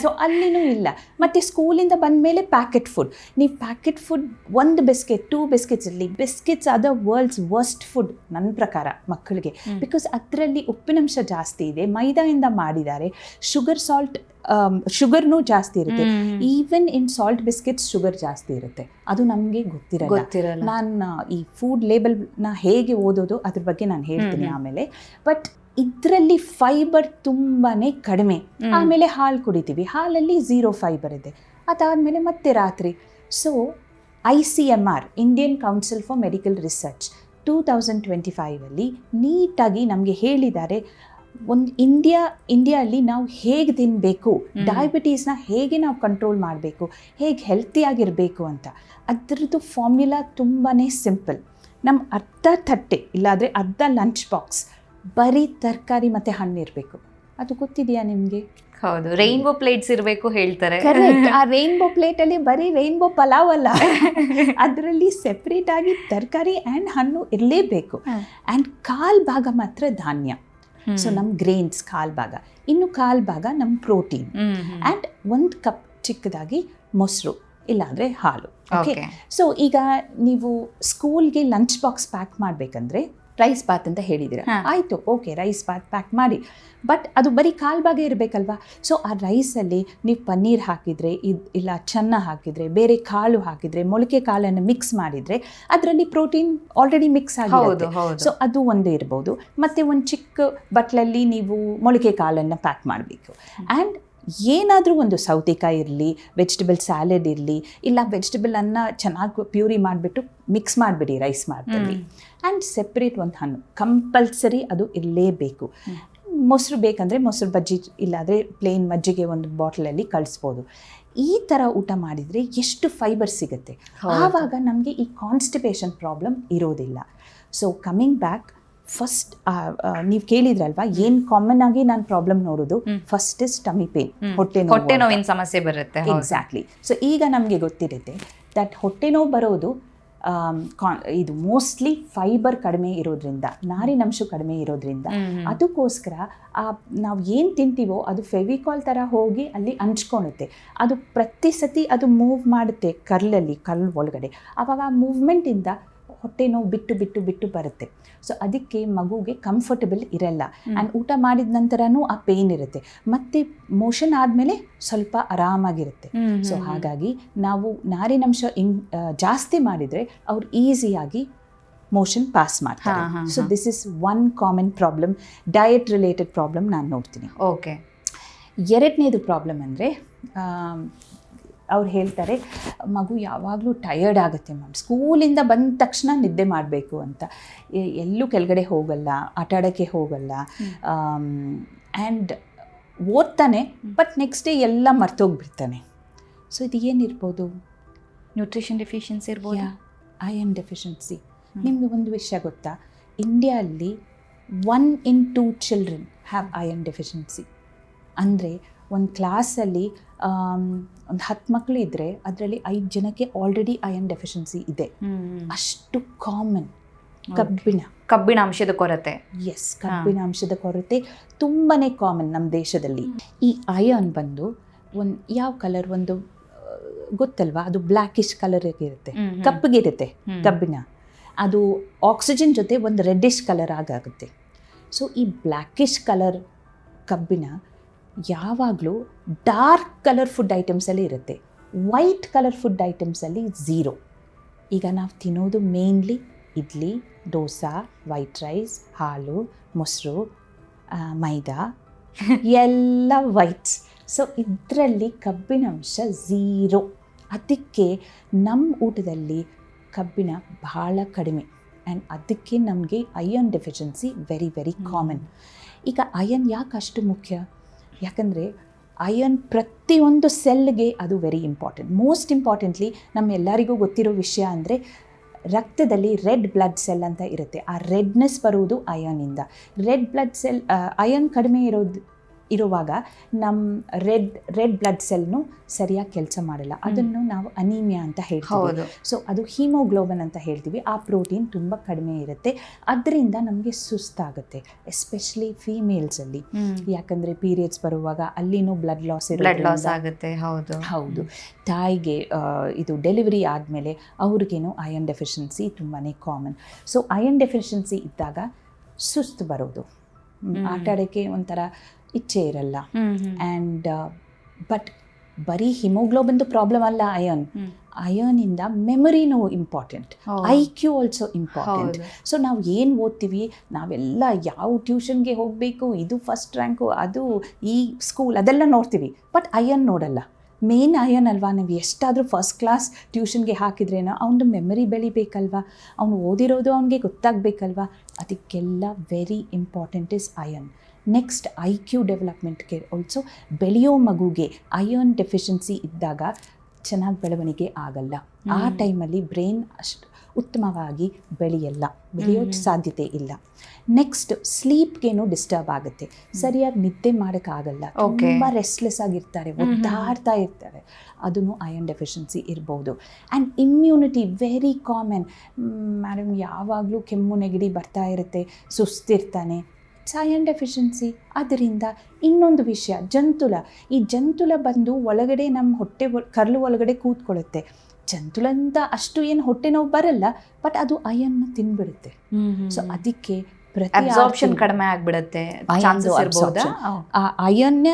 ಸೊ ಅಲ್ಲಿನೂ ಇಲ್ಲ. ಮತ್ತು ಸ್ಕೂಲಿಂದ ಬಂದಮೇಲೆ ಪ್ಯಾಕೆಟ್ ಫುಡ್. ನೀವು ಪ್ಯಾಕೆಟ್ ಫುಡ್ 1 ಬಿಸ್ಕೆಟ್ 2 ಬಿಸ್ಕೆಟ್ಸ್ ಇರಲಿ, biscuits are the world's worst food ನನ್ನ ಪ್ರಕಾರ ಮಕ್ಕಳಿಗೆ. ಬಿಕಾಸ್ ಅದರಲ್ಲಿ ಉಪ್ಪಿನಂಶ ಜಾಸ್ತಿ ಇದೆ, ಮೈದಾಯಿಂದ ಮಾಡಿದ್ದಾರೆ, ಶುಗರ್ನೂ ಜಾಸ್ತಿ ಇರುತ್ತೆ. Even in salt biscuits sugar ಜಾಸ್ತಿ ಇರುತ್ತೆ, ಅದು ನಮಗೆ ಗೊತ್ತಿರಲ್ಲ. ನಾನು ಈ ಫುಡ್ ಲೇಬಲ್ನ ಹೇಗೆ ಓದೋದು ಅದ್ರ ಬಗ್ಗೆ ನಾನು ಹೇಳ್ತೀನಿ ಆಮೇಲೆ. ಬಟ್ ಇದರಲ್ಲಿ ಫೈಬರ್ ತುಂಬಾ ಕಡಿಮೆ. ಆಮೇಲೆ ಹಾಲು ಕುಡಿತೀವಿ, ಹಾಲಲ್ಲಿ 0 ಫೈಬರ್ ಇದೆ. ಅದಾದಮೇಲೆ ಮತ್ತೆ ರಾತ್ರಿ. So ICMR, Indian Council for Medical Research, 2025 ನೀಟಾಗಿ ನಮಗೆ ಹೇಳಿದ್ದಾರೆ, ಒಂದು ಇಂಡಿಯಾದಲ್ಲಿ ನಾವು ಹೇಗೆ ತಿನ್ನಬೇಕು, ಡಯಾಬಿಟೀಸ್ನ ಹೇಗೆ ನಾವು ಕಂಟ್ರೋಲ್ ಮಾಡಬೇಕು, ಹೇಗೆ ಹೆಲ್ತಿಯಾಗಿರಬೇಕು ಅಂತ. ಅದರದ್ದು ಫಾರ್ಮ್ಯುಲಾ ತುಂಬಾ ಸಿಂಪಲ್. ನಮ್ಮ ಅರ್ಧ ತಟ್ಟೆ ಇಲ್ಲಾಂದರೆ ಅರ್ಧ ಲಂಚ್ ಬಾಕ್ಸ್ ಬರೀ ತರಕಾರಿ ಮತ್ತು ಹಣ್ಣು ಇರಬೇಕು. ಅದು ಗೊತ್ತಿದೆಯಾ ನಿಮಗೆ? ಹೌದು, ರೈನ್ಬೋ ಪ್ಲೇಟ್ಸ್ ಇರಬೇಕು ಹೇಳ್ತಾರೆ. ಕರೆಕ್ಟ್. ಆ ರೈನ್ಬೋ ಪ್ಲೇಟಲ್ಲಿ ಬರೀ ರೈನ್ಬೋ ಪಲಾವ್ ಅಲ್ಲ, ಅದರಲ್ಲಿ ಸೆಪ್ರೇಟ್ ಆಗಿ ತರಕಾರಿ ಆ್ಯಂಡ್ ಹಣ್ಣು ಇರಲೇಬೇಕು. ಆ್ಯಂಡ್ ಕಾಲು ಭಾಗ ಮಾತ್ರ ಧಾನ್ಯ. ಸೊ ನಮ್ಮ ಗ್ರೇನ್ಸ್ ಕಾಲು ಭಾಗ, ಇನ್ನು ಕಾಲು ಭಾಗ ನಮ್ಮ ಪ್ರೋಟೀನ್. ಆ್ಯಂಡ್ 1 ಕಪ್ ಚಿಕ್ಕದಾಗಿ ಮೊಸರು ಇಲ್ಲಾಂದರೆ ಹಾಲು. ಓಕೆ. ಸೊ ಈಗ ನೀವು ಸ್ಕೂಲ್ಗೆ ಲಂಚ್ ಬಾಕ್ಸ್ ಪ್ಯಾಕ್ ಮಾಡಬೇಕಂದ್ರೆ ರೈಸ್ ಬಾತ್ ಅಂತ ಹೇಳಿದ್ದೀರ, ಆಯಿತು, ಓಕೆ, ರೈಸ್ ಬಾತ್ ಪ್ಯಾಕ್ ಮಾಡಿ. ಬಟ್ ಅದು ಬರೀ ಕಾಲು ಭಾಗ ಇರಬೇಕಲ್ವಾ? ಸೊ ಆ ರೈಸಲ್ಲಿ ನೀವು ಪನ್ನೀರ್ ಹಾಕಿದರೆ, ಇಲ್ಲ ಚೆನ್ನ ಹಾಕಿದರೆ, ಬೇರೆ ಕಾಳು ಹಾಕಿದರೆ, ಮೊಳಕೆ ಕಾಳನ್ನು ಮಿಕ್ಸ್ ಮಾಡಿದರೆ ಅದರಲ್ಲಿ ಪ್ರೋಟೀನ್ ಆಲ್ರೆಡಿ ಮಿಕ್ಸ್ ಆಗಿರುತ್ತೆ. ಸೊ ಅದು ಒಂದು ಇರ್ಬೋದು. ಮತ್ತು ಒಂದು ಚಿಕ್ಕ ಬಟ್ಲಲ್ಲಿ ನೀವು ಮೊಳಕೆ ಕಾಳನ್ನು ಪ್ಯಾಕ್ ಮಾಡಬೇಕು. ಆ್ಯಂಡ್ ಏನಾದರೂ ಒಂದು ಸೌತೆಕಾಯಿ ಇರಲಿ, ವೆಜಿಟೇಬಲ್ ಸ್ಯಾಲೆಡ್ ಇರಲಿ, ಇಲ್ಲ ವೆಜಿಟೇಬಲನ್ನು ಚೆನ್ನಾಗಿ ಪ್ಯೂರಿ ಮಾಡಿಬಿಟ್ಟು ಮಿಕ್ಸ್ ಮಾಡಿಬಿಡಿ ರೈಸ್ ಮಾಡ್ತೀವಿ. ಆ್ಯಂಡ್ ಸೆಪ್ರೇಟ್ ಒಂದು ಹಣ್ಣು ಕಂಪಲ್ಸರಿ, ಅದು ಇರಲೇಬೇಕು. ಮೊಸರು ಬೇಕಂದರೆ ಮೊಸರು ಬಜ್ಜಿ, ಇಲ್ಲಾಂದರೆ ಪ್ಲೇನ್ ಮಜ್ಜಿಗೆ ಒಂದು ಬಾಟ್ಲಲ್ಲಿ ಕಳಿಸ್ಬೋದು. ಈ ಥರ ಊಟ ಮಾಡಿದರೆ ಎಷ್ಟು ಫೈಬರ್ ಸಿಗುತ್ತೆ, ಆವಾಗ ನಮಗೆ ಈ ಕಾನ್ಸ್ಟಿಪೇಷನ್ ಪ್ರಾಬ್ಲಮ್ ಇರೋದಿಲ್ಲ. ಸೊ ಕಮಿಂಗ್ ಬ್ಯಾಕ್, ಫಸ್ಟ್ ನೀವು ಕೇಳಿದ್ರಲ್ವಾ ಏನು ಕಾಮನ್ ಆಗಿ ನಾನು ಪ್ರಾಬ್ಲಮ್ ನೋಡೋದು, ಫಸ್ಟ್ ಇಸ್ ಟಮಿ ಪೇನ್, ಹೊಟ್ಟೆ ನೋವಿನ ಸಮಸ್ಯೆ ಬರುತ್ತೆ. ಎಕ್ಸಾಕ್ಟ್ಲಿ. ಸೊ ಈಗ ನಮಗೆ ಗೊತ್ತಿರುತ್ತೆ ದಟ್ ಹೊಟ್ಟೆ ನೋವು ಬರೋದು ಇದು ಮೋಸ್ಟ್ಲಿ ಫೈಬರ್ ಕಡಿಮೆ ಇರೋದ್ರಿಂದ, ನಾರಿನಂಶ ಕಡಿಮೆ ಇರೋದ್ರಿಂದ. ಅದಕ್ಕೋಸ್ಕರ ನಾವು ಏನು ತಿಂತೀವೋ ಅದು ಫೆವಿಕಾಲ್ ಥರ ಹೋಗಿ ಅಲ್ಲಿ ಹಂಚ್ಕೊಳುತ್ತೆ. ಅದು ಪ್ರತಿ ಸತಿ ಅದು ಮೂವ್ ಮಾಡುತ್ತೆ ಕಲ್ಲು ಒಳಗಡೆ. ಆವಾಗ ಆ ಮೂವ್ಮೆಂಟಿಂದ ಹೊಟ್ಟೆ ನೋವು ಬಿಟ್ಟು ಬರುತ್ತೆ. ಸೊ ಅದಕ್ಕೆ ಮಗುಗೆ ಕಂಫರ್ಟಬಲ್ ಇರಲ್ಲ. ಆ್ಯಂಡ್ ಊಟ ಮಾಡಿದ ನಂತರನೂ ಆ ಪೇಯ್ನ್ ಇರುತ್ತೆ, ಮತ್ತು ಮೋಷನ್ ಆದಮೇಲೆ ಸ್ವಲ್ಪ ಆರಾಮಾಗಿರುತ್ತೆ. ಸೊ ಹಾಗಾಗಿ ನಾವು ನಾರಿನಂಶ ಜಾಸ್ತಿ ಮಾಡಿದರೆ ಅವ್ರು ಈಸಿಯಾಗಿ ಮೋಷನ್ ಪಾಸ್ ಮಾಡ್ತಾರೆ. So this is 1 common problem, diet related problem ನಾನು ನೋಡ್ತೀನಿ. ಓಕೆ. ಎರಡನೇದು ಪ್ರಾಬ್ಲಮ್ ಅಂದರೆ ಅವ್ರು ಹೇಳ್ತಾರೆ, ಮಗು ಯಾವಾಗಲೂ ಟಯರ್ಡ್ ಆಗುತ್ತೆ ಮ್ಯಾಮ್, ಸ್ಕೂಲಿಂದ ಬಂದ ತಕ್ಷಣ ನಿದ್ದೆ ಮಾಡಬೇಕು ಅಂತ, ಎಲ್ಲೂ ಕೆಳಗಡೆ ಹೋಗಲ್ಲ, ಆಟ ಆಡೋಕ್ಕೆ ಹೋಗಲ್ಲ, ಆ್ಯಂಡ್ ಓದ್ತಾನೆ ಬಟ್ ನೆಕ್ಸ್ಟ್ ಡೇ ಎಲ್ಲ ಮರ್ತೋಗ್ಬಿಡ್ತಾನೆ. ಸೊ ಇದು ಏನಿರ್ಬೋದು? ನ್ಯೂಟ್ರಿಷನ್ ಡೆಫಿಷಿಯನ್ಸಿ ಇರ್ಬೋದು, ಐರನ್ ಡೆಫಿಷಿಯನ್ಸಿ. ನಿಮಗೆ ಒಂದು ವಿಷಯ ಗೊತ್ತಾ, ಇಂಡಿಯಾದಲ್ಲಿ 1 in 2 children have iron deficiency. ಅಂದರೆ ಒಂದು ಕ್ಲಾಸಲ್ಲಿ ಒಂದು 10 ಮಕ್ಕಳು ಇದ್ದರೆ ಅದರಲ್ಲಿ 5 ಜನಕ್ಕೆ ಆಲ್ರೆಡಿ ಐರನ್ ಡೆಫಿಷಿಯನ್ಸಿ ಇದೆ. ಅಷ್ಟು ಕಾಮನ್. ಕಬ್ಬಿಣಾಂಶದ ಕೊರತೆ. ಎಸ್, ಕಬ್ಬಿಣಾಂಶದ ಕೊರತೆ ತುಂಬಾ ಕಾಮನ್ ನಮ್ಮ ದೇಶದಲ್ಲಿ. ಈ ಐರನ್ ಬಂದು ಒಂದು ಯಾವ ಕಲರ್, ಒಂದು ಗೊತ್ತಲ್ವಾ, ಅದು ಬ್ಲ್ಯಾಕಿಶ್ ಕಲರ್ ಇರುತ್ತೆ, ಕಪ್ಪಗಿರುತ್ತೆ ಕಬ್ಬಿಣ. ಅದು ಆಕ್ಸಿಜನ್ ಜೊತೆ ಒಂದು ರೆಡ್ಡಿಶ್ ಕಲರ್ ಆಗುತ್ತೆ. ಸೊ ಈ ಬ್ಲ್ಯಾಕಿಶ್ ಕಲರ್ ಕಬ್ಬಿಣ ಯಾವಾಗಲೂ ಡಾರ್ಕ್ ಕಲರ್ ಫುಡ್ ಐಟಮ್ಸಲ್ಲಿ ಇರುತ್ತೆ, ವೈಟ್ ಕಲರ್ ಫುಡ್ ಐಟಮ್ಸಲ್ಲಿ 0. ಈಗ ನಾವು ತಿನ್ನೋದು mainly idli, dosa, white rice, ಹಾಲು, ಮೊಸರು, ಮೈದಾ ಎಲ್ಲ ವೈಟ್ಸ್. ಸೊ ಇದರಲ್ಲಿ ಕಬ್ಬಿಣಾಂಶ 0. ಅದಕ್ಕೆ ನಮ್ಮ ಊಟದಲ್ಲಿ ಕಬ್ಬಿಣ ಭಾಳ ಕಡಿಮೆ. ಆ್ಯಂಡ್ ಅದಕ್ಕೆ ನಮಗೆ ಐರನ್ ಡೆಫಿಷಿಯನ್ಸಿ ವೆರಿ ಕಾಮನ್. ಈಗ ಐರನ್ ಯಾಕೆ ಅಷ್ಟು ಮುಖ್ಯ? ಯಾಕಂದರೆ ಐರನ್ ಪ್ರತಿಯೊಂದು ಸೆಲ್ಗೆ ಅದು ವೆರಿ ಇಂಪಾರ್ಟೆಂಟ್. ಮೋಸ್ಟ್ ಇಂಪಾರ್ಟೆಂಟ್ಲಿ ನಮ್ಮೆಲ್ಲರಿಗೂ ಗೊತ್ತಿರೋ ವಿಷಯ ಅಂದರೆ ರಕ್ತದಲ್ಲಿ ರೆಡ್ ಬ್ಲಡ್ ಸೆಲ್ ಅಂತ ಇರುತ್ತೆ. ಆ ರೆಡ್ನೆಸ್ ಬರುವುದು ಐರನ್ನಿಂದ. ರೆಡ್ ಬ್ಲಡ್ ಸೆಲ್ ಐರನ್ ಕಡಿಮೆ ಇರುವಾಗ ನಮ್ಮ ರೆಡ್ ಬ್ಲಡ್ ಸೆಲ್ನು ಸರಿಯಾಗಿ ಕೆಲಸ ಮಾಡಲ್ಲ. ಅದನ್ನು ನಾವು ಅನೀಮಿಯಾ ಅಂತ ಹೇಳ್ತೀವಿ. ಸೊ ಅದು ಹೀಮೋಗ್ಲೋಬನ್ ಅಂತ ಹೇಳ್ತೀವಿ. ಆ ಪ್ರೋಟೀನ್ ತುಂಬ ಕಡಿಮೆ ಇರುತ್ತೆ. ಅದರಿಂದ ನಮಗೆ ಸುಸ್ತಾಗುತ್ತೆ, ಎಸ್ಪೆಷಲಿ ಫೀಮೇಲ್ಸಲ್ಲಿ. ಯಾಕಂದರೆ ಪೀರಿಯಡ್ಸ್ ಬರುವಾಗ ಅಲ್ಲಿನೂ ಬ್ಲಡ್ ಲಾಸ್ ಆಗುತ್ತೆ. ಹೌದು. ತಾಯಿಗೆ ಇದು ಡೆಲಿವರಿ ಆದಮೇಲೆ ಅವ್ರಿಗೇನು ಅಯರ್ನ್ ಡೆಫಿಷಿಯನ್ಸಿ ತುಂಬಾ ಕಾಮನ್. ಸೊ ಅಯರ್ನ್ ಡೆಫಿಷಿಯನ್ಸಿ ಇದ್ದಾಗ ಸುಸ್ತು ಬರೋದು, ಆಟ ಆಡೋಕ್ಕೆ ಒಂಥರ ಇಚ್ಛೆ ಇರಲ್ಲ. ಆ್ಯಂಡ್ ಬಟ್ ಬರೀ ಹಿಮೋಗ್ಲೋಬಿನ್ದು ಪ್ರಾಬ್ಲಮ್ ಅಲ್ಲ ಅಯರ್ನಿಂದ ಮೆಮೊರಿನೂ important, IQ also important. So ನಾವು ಏನು ಓದ್ತೀವಿ, ನಾವೆಲ್ಲ ಯಾವ ಟ್ಯೂಷನ್ಗೆ ಹೋಗಬೇಕು, ಇದು ಫಸ್ಟ್ ರ್ಯಾಂಕು, ಅದು ಈ ಸ್ಕೂಲ್, ಅದೆಲ್ಲ ನೋಡ್ತೀವಿ. ಬಟ್ ಅಯರ್ನ್ ನೋಡಲ್ಲ. ಮೇನ್ ಅಯರ್ನ್ ಅಲ್ವಾ. ನಾವು ಎಷ್ಟಾದರೂ ಫಸ್ಟ್ ಕ್ಲಾಸ್ ಟ್ಯೂಷನ್ಗೆ ಹಾಕಿದ್ರೇನೋ ಅವನದು ಮೆಮರಿ ಬೆಳಿಬೇಕಲ್ವಾ, ಅವನು ಓದಿರೋದು ಅವನಿಗೆ ಗೊತ್ತಾಗಬೇಕಲ್ವಾ. ಅದಕ್ಕೆಲ್ಲ very important is iron. Next IQ ಡೆವಲಪ್ಮೆಂಟ್ಗೆ ಆಲ್ಸೋ. ಬೆಳೆಯೋ ಮಗುಗೆ ಅಯರ್ನ್ ಡೆಫಿಷಿಯನ್ಸಿ ಇದ್ದಾಗ ಚೆನ್ನಾಗಿ ಬೆಳವಣಿಗೆ ಆಗಲ್ಲ. ಆ ಟೈಮಲ್ಲಿ ಬ್ರೈನ್ ಅಷ್ಟು ಉತ್ತಮವಾಗಿ ಬೆಳೆಯೋ ಸಾಧ್ಯತೆ ಇಲ್ಲ. ನೆಕ್ಸ್ಟ್ ಸ್ಲೀಪ್ಗೇನು ಡಿಸ್ಟರ್ಬ್ ಆಗುತ್ತೆ, ಸರಿಯಾಗಿ ನಿದ್ದೆ ಮಾಡೋಕ್ಕಾಗಲ್ಲ, ತುಂಬ ರೆಸ್ಟ್ಲೆಸ್ ಆಗಿರ್ತಾರೆ, ಒದ್ದಾಡ್ತಾ ಇರ್ತಾರೆ. ಅದೂ ಅಯರ್ನ್ ಡೆಫಿಷಿಯನ್ಸಿ ಇರ್ಬೋದು. And immunity very common. Madam ಯಾವಾಗಲೂ ಕೆಮ್ಮು ನೆಗಡಿ ಬರ್ತಾ ಇರುತ್ತೆ, ಸುಸ್ತಿರ್ತಾನೆ, ಅಯರ್ನ್ ಡೆಫಿಷಿಯನ್ಸಿ. ಅದರಿಂದ ಇನ್ನೊಂದು ವಿಷಯ, ಈ ಜಂತುಳ ಬಂದು ಒಳಗಡೆ ನಮ್ಮ ಹೊಟ್ಟೆ ಕರ್ಲು ಒಳಗಡೆ ಕೂತ್ಕೊಳ್ಳುತ್ತೆ. ಜಂತುಳಂತ ಅಷ್ಟು ಏನು ಹೊಟ್ಟೆ ನೋವು ಬರಲ್ಲ, ಬಟ್ ಅದು ಅಯರ್ನ ತಿನ್ಬಿಡುತ್ತೆ. ಸೊ ಅದಕ್ಕೆ ಅಬ್ಸಾರ್ಪ್ಷನ್ ಕಡಿಮೆ ಆಗ್ಬಿಡುತ್ತೆ, ಅಯನ್ನೇ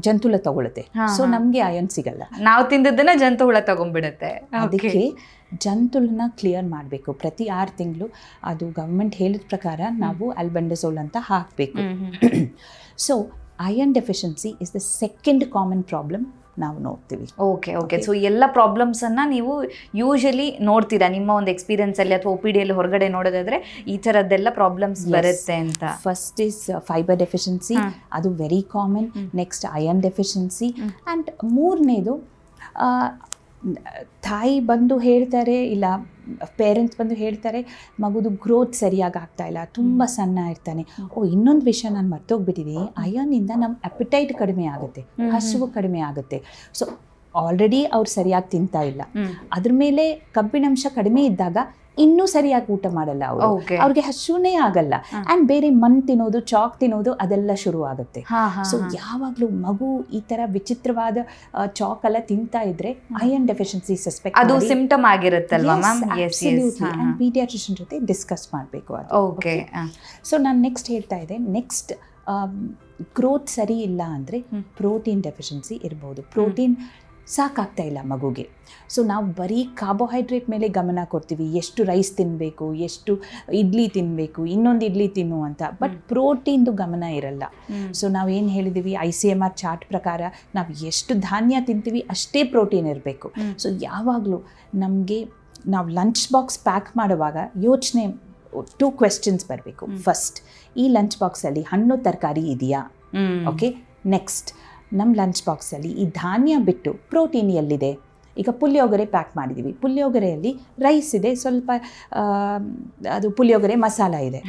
ಜಂತುಳ ತಗೊಳುತ್ತೆ. ಸೊ ನಮಗೆ ಅಯನ್ ಸಿಗಲ್ಲ, ನಾವು ತಿಂದದ್ದನ್ನ ಜಂತುಹುಳ ತಗೊಂಡ್ಬಿಡುತ್ತೆ. ಅದಕ್ಕೆ ಜಂತುಳನ್ನ ಕ್ಲಿಯರ್ ಮಾಡಬೇಕು. ಪ್ರತಿ 6 ತಿಂಗಳು ಅದು ಗೌರ್ಮೆಂಟ್ ಹೇಳಿದ ಪ್ರಕಾರ ನಾವು ಆಲ್ಬೆಂಡಜೋಲ್ ಅಂತ ಹಾಕಬೇಕು. So iron deficiency is the second common problem ನಾವು ನೋಡ್ತೀವಿ. ಓಕೆ. ಸೊ ಎಲ್ಲ ಪ್ರಾಬ್ಲಮ್ಸನ್ನು ನೀವು ಯೂಶಲಿ ನೋಡ್ತೀರಾ ನಿಮ್ಮ ಒಂದು ಎಕ್ಸ್ಪೀರಿಯನ್ಸಲ್ಲಿ ಅಥವಾ OPD ಅಲ್ಲಿ ಹೊರಗಡೆ ನೋಡೋದಾದ್ರೆ ಈ ಥರದ್ದೆಲ್ಲ ಪ್ರಾಬ್ಲಮ್ಸ್ ಬರುತ್ತೆ ಅಂತ. ಫಸ್ಟ್ ಇಸ್ ಫೈಬರ್ ಡೆಫಿಷಿಯನ್ಸಿ, ಅದು very common. Next iron deficiency. And ಮೂರನೇದು ತಾಯಿ ಬಂದು ಹೇಳ್ತಾರೆ, ಇಲ್ಲ ಪೇರೆಂಟ್ಸ್ ಬಂದು ಹೇಳ್ತಾರೆ, ಮಗುದು ಗ್ರೋತ್ ಸರಿಯಾಗಿ ಆಗ್ತಾ ಇಲ್ಲ, ತುಂಬ ಸಣ್ಣ ಇರ್ತಾನೆ. ಇನ್ನೊಂದು ವಿಷಯ ನಾನು ಮರ್ತೋಗ್ಬಿಟ್ಟಿದ್ದೀನಿ, ಅಯರ್ನಿಂದ ನಮ್ಮ ಅಪಿಟೈಟ್ ಕಡಿಮೆ ಆಗುತ್ತೆ, ಹಸಿವು ಕಡಿಮೆ ಆಗುತ್ತೆ. ಸೊ ಆಲ್ರೆಡಿ ಅವ್ರು ಸರಿಯಾಗಿ ತಿಂತಾ ಇಲ್ಲ, ಅದ್ರ ಮೇಲೆ ಕಬ್ಬಿಣಾಂಶ ಕಡಿಮೆ ಇದ್ದಾಗ ಇನ್ನೂ ಸರಿಯಾಗಿ ಊಟ ಮಾಡಲ್ಲ ಅವರು, ಅವ್ರಿಗೆ ಹಸುನೇ ಆಗಲ್ಲ. ಆ್ಯಂಡ್ ಬೇರೆ ಮಣ್ಣು ತಿನ್ನೋದು, ಚಾಕ್ ತಿನ್ನೋದು ಅದೆಲ್ಲ ಶುರು ಆಗುತ್ತೆ. ಸೊ ಯಾವಾಗಲೂ ಮಗು ಈ ಥರ ವಿಚಿತ್ರವಾದ ಚಾಕ್ ಎಲ್ಲ ತಿಂತಾ ಇದ್ರೆ ಅಯರ್ನ್ ಡೆಫಿಷಿಯನ್ಸಿ ಸಸ್ಪೆಕ್ಟ್, ಅದು ಸಿಂಪ್ಟಮ್ ಆಗಿರುತ್ತಲ್ವಾ ಮ್ಯಾಮ್? ಆ್ಯಂಡ್ ಪೀಡಿಯಾಟ್ರಿಷಿಯನ್ ಜೊತೆ ಡಿಸ್ಕಸ್ ಮಾಡಬೇಕು ಅದು. ಓಕೆ. ಸೊ ನಾನು ನೆಕ್ಸ್ಟ್ ಹೇಳ್ತಾ ಇದ್ದೆ, ನೆಕ್ಸ್ಟ್ ಗ್ರೋತ್ ಸರಿ ಇಲ್ಲ ಅಂದರೆ ಪ್ರೋಟೀನ್ ಡೆಫಿಷಿಯನ್ಸಿ ಇರ್ಬೋದು. ಪ್ರೋಟೀನ್ ಸಾಕಾಗ್ತಾ ಇಲ್ಲ ಮಗುಗೆ. ಸೊ ನಾವು ಬರೀ ಕಾರ್ಬೋಹೈಡ್ರೇಟ್ ಮೇಲೆ ಗಮನ ಕೊಡ್ತೀವಿ, ಎಷ್ಟು ರೈಸ್ ತಿನ್ನಬೇಕು, ಎಷ್ಟು ಇಡ್ಲಿ ತಿನ್ನಬೇಕು, ಇನ್ನೊಂದು ಇಡ್ಲಿ ತಿನ್ನು ಅಂತ. ಬಟ್ ಪ್ರೋಟೀನ್ದು ಗಮನ ಇರಲ್ಲ. ಸೊ ನಾವೇನು ಹೇಳಿದ್ದೀವಿ, ICMR ಚಾರ್ಟ್ ಪ್ರಕಾರ ನಾವು ಎಷ್ಟು ಧಾನ್ಯ ತಿಂತೀವಿ ಅಷ್ಟೇ ಪ್ರೋಟೀನ್ ಇರಬೇಕು. ಸೊ ಯಾವಾಗಲೂ ನಮಗೆ ನಾವು ಲಂಚ್ ಬಾಕ್ಸ್ ಪ್ಯಾಕ್ ಮಾಡುವಾಗ ಯೋಚನೆ 2 ಕ್ವೆಶ್ಚನ್ಸ್ ಬರಬೇಕು. ಫಸ್ಟ್, ಈ ಲಂಚ್ ಬಾಕ್ಸಲ್ಲಿ ಹಣ್ಣು ತರಕಾರಿ ಇದೆಯಾ? ಓಕೆ. ನೆಕ್ಸ್ಟ್, ನಮ್ಮ ಲಂಚ್ ಬಾಕ್ಸಲ್ಲಿ ಈ ಧಾನ್ಯ ಬಿಟ್ಟು ಪ್ರೋಟೀನ್ ಎಲ್ಲಿದೆ? ಈಗ ಪುಳಿಯೋಗರೆ ಪ್ಯಾಕ್ ಮಾಡಿದ್ದೀವಿ, ಪುಳಿಯೋಗರೆಯಲ್ಲಿ ರೈಸ್ ಇದೆ, ಸ್ವಲ್ಪ ಅದು ಪುಳಿಯೋಗರೆ ಮಸಾಲ ಇದೆ,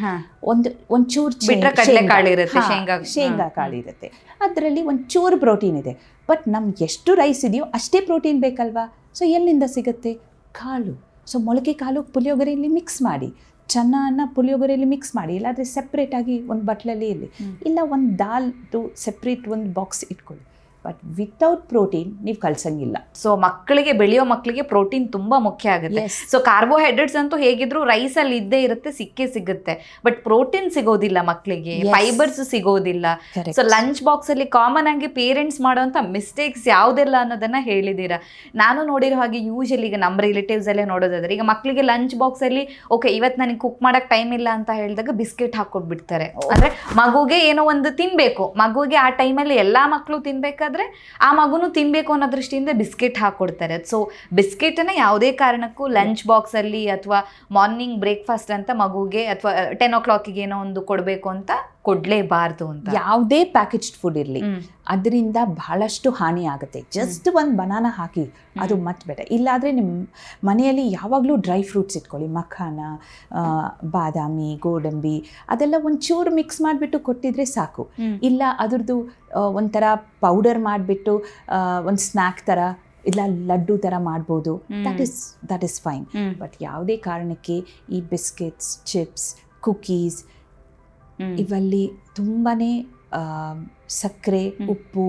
ಒಂಚೂರು ಶೇಂಗಾ ಕಾಳು ಇರುತ್ತೆ, ಅದರಲ್ಲಿ ಒಂಚೂರು ಪ್ರೋಟೀನ್ ಇದೆ. ಬಟ್ ನಮ್ಗೆ ಎಷ್ಟು ರೈಸ್ ಇದೆಯೋ ಅಷ್ಟೇ ಪ್ರೋಟೀನ್ ಬೇಕಲ್ವಾ? ಸೊ ಎಲ್ಲಿಂದ ಸಿಗುತ್ತೆ? ಕಾಳು. ಸೊ ಮೊಳಕೆ ಕಾಳು ಪುಳಿಯೋಗರೆಯಲ್ಲಿ ಮಿಕ್ಸ್ ಮಾಡಿ, ಚೆನ್ನಾನ ಪುಳಿಯೋಗರೆಯಲ್ಲಿ ಮಿಕ್ಸ್ ಮಾಡಿ, ಇಲ್ಲಾಂದರೆ ಸೆಪ್ರೇಟಾಗಿ ಒಂದು ಬಟ್ಲಲ್ಲಿ ಇರಲಿ, ಇಲ್ಲ ಒಂದು ದಾಲ್ದು ಸೆಪ್ರೇಟ್ ಒಂದು ಬಾಕ್ಸ್ ಇಟ್ಕೊಳ್ಳಿ. ಬಟ್ ವಿತೌಟ್ ಪ್ರೋಟೀನ್ ನೀವು ಕಳ್ಸಂಗಿಲ್ಲ. ಸೊ ಬೆಳೆಯೋ ಮಕ್ಕಳಿಗೆ ಪ್ರೋಟೀನ್ ತುಂಬಾ ಮುಖ್ಯ ಆಗುತ್ತೆ. ಸೊ ಕಾರ್ಬೋಹೈಡ್ರೇಟ್ಸ್ ಅಂತೂ ಹೇಗಿದ್ರು ರೈಸಲ್ಲಿ ಇದ್ದೇ ಇರುತ್ತೆ, ಸಿಗುತ್ತೆ. ಬಟ್ ಪ್ರೋಟೀನ್ ಸಿಗೋದಿಲ್ಲ ಮಕ್ಕಳಿಗೆ, ಫೈಬರ್ಸ್ ಸಿಗೋದಿಲ್ಲ. ಸೊ ಲಂಚ್ ಬಾಕ್ಸ್ ಅಲ್ಲಿ ಕಾಮನ್ ಆಗಿ ಪೇರೆಂಟ್ಸ್ ಮಾಡೋಂಥ ಮಿಸ್ಟೇಕ್ಸ್ ಯಾವುದೆಲ್ಲ ಅನ್ನೋದನ್ನ ಹೇಳಿದ್ದೀರಾ. ನಾನು ನೋಡಿರೋ ಹಾಗೆ ಯೂಶಲಿ ಈಗ ನಮ್ಮ ರಿಲೇಟಿವ್ಸ್ ಅಲ್ಲೇ ನೋಡೋದಾದ್ರೆ, ಈಗ ಮಕ್ಕಳಿಗೆ ಲಂಚ್ ಬಾಕ್ಸ್ ಅಲ್ಲಿ ಓಕೆ ಇವತ್ತು ನನಗೆ ಕುಕ್ ಮಾಡಕ್ ಟೈಮ್ ಇಲ್ಲ ಅಂತ ಹೇಳಿದಾಗ ಬಿಸ್ಕೆಟ್ ಹಾಕೊಟ್ಬಿಡ್ತಾರೆ. ಅಂದ್ರೆ ಮಗುಗೆ ಏನೋ ಒಂದು ತಿನ್ಬೇಕು, ಮಗುಗೆ ಆ ಟೈಮಲ್ಲಿ ಎಲ್ಲಾ ಮಕ್ಕಳು ತಿನ್ಬೇಕಾದ್ರೆ ಆ ಮಗುನು ತಿನ್ಬೇಕು ಅನ್ನೋ ದೃಷ್ಟಿಯಿಂದ ಬಿಸ್ಕೆಟ್ ಹಾಕೊಡ್ತಾರೆ. ಸೊ ಬಿಸ್ಕೆಟನ್ನ ಯಾವುದೇ ಕಾರಣಕ್ಕೂ ಲಂಚ್ ಬಾಕ್ಸ್ ಅಲ್ಲಿ ಅಥವಾ ಮಾರ್ನಿಂಗ್ ಬ್ರೇಕ್ಫಾಸ್ಟ್ ಅಂತ ಮಗುಗೆ ಅಥವಾ 10 o'clock ಏನೋ ಒಂದು ಕೊಡಬೇಕು ಅಂತ ಕೊಡ್ಲೇಬಾರ್ದು ಅಂತ. ಯಾವುದೇ ಪ್ಯಾಕೇಜ್ಡ್ ಫುಡ್ ಇರಲಿ ಅದರಿಂದ ಬಹಳಷ್ಟು ಹಾನಿ ಆಗುತ್ತೆ. ಜಸ್ಟ್ ಒಂದು ಬನಾನಾ ಹಾಕಿ ಅದು ಮಚ್ ಬೆಟರ್. ಇಲ್ಲಾದರೆ ನಿಮ್ಮ ಮನೆಯಲ್ಲಿ ಯಾವಾಗಲೂ ಡ್ರೈ ಫ್ರೂಟ್ಸ್ ಇಟ್ಕೊಳ್ಳಿ, ಮಖಾನ, ಬಾದಾಮಿ, ಗೋಡಂಬಿ ಅದೆಲ್ಲ ಒಂಚೂರು ಮಿಕ್ಸ್ ಮಾಡಿಬಿಟ್ಟು ಕೊಟ್ಟಿದ್ರೆ ಸಾಕು. ಇಲ್ಲ ಅದ್ರದ್ದು ಒಂಥರ ಪೌಡರ್ ಮಾಡಿಬಿಟ್ಟು ಒಂದು ಸ್ನ್ಯಾಕ್ ಥರ ಇಲ್ಲ ಲಡ್ಡು ಥರ ಮಾಡ್ಬೋದು. That is fine. ಬಟ್ ಯಾವುದೇ ಕಾರಣಕ್ಕೆ ಈ ಬಿಸ್ಕೆಟ್ಸ್, ಚಿಪ್ಸ್, ಕುಕೀಸ್ ಇವಲ್ಲಿ ತುಂಬಾ ಸಕ್ಕರೆ, ಉಪ್ಪು,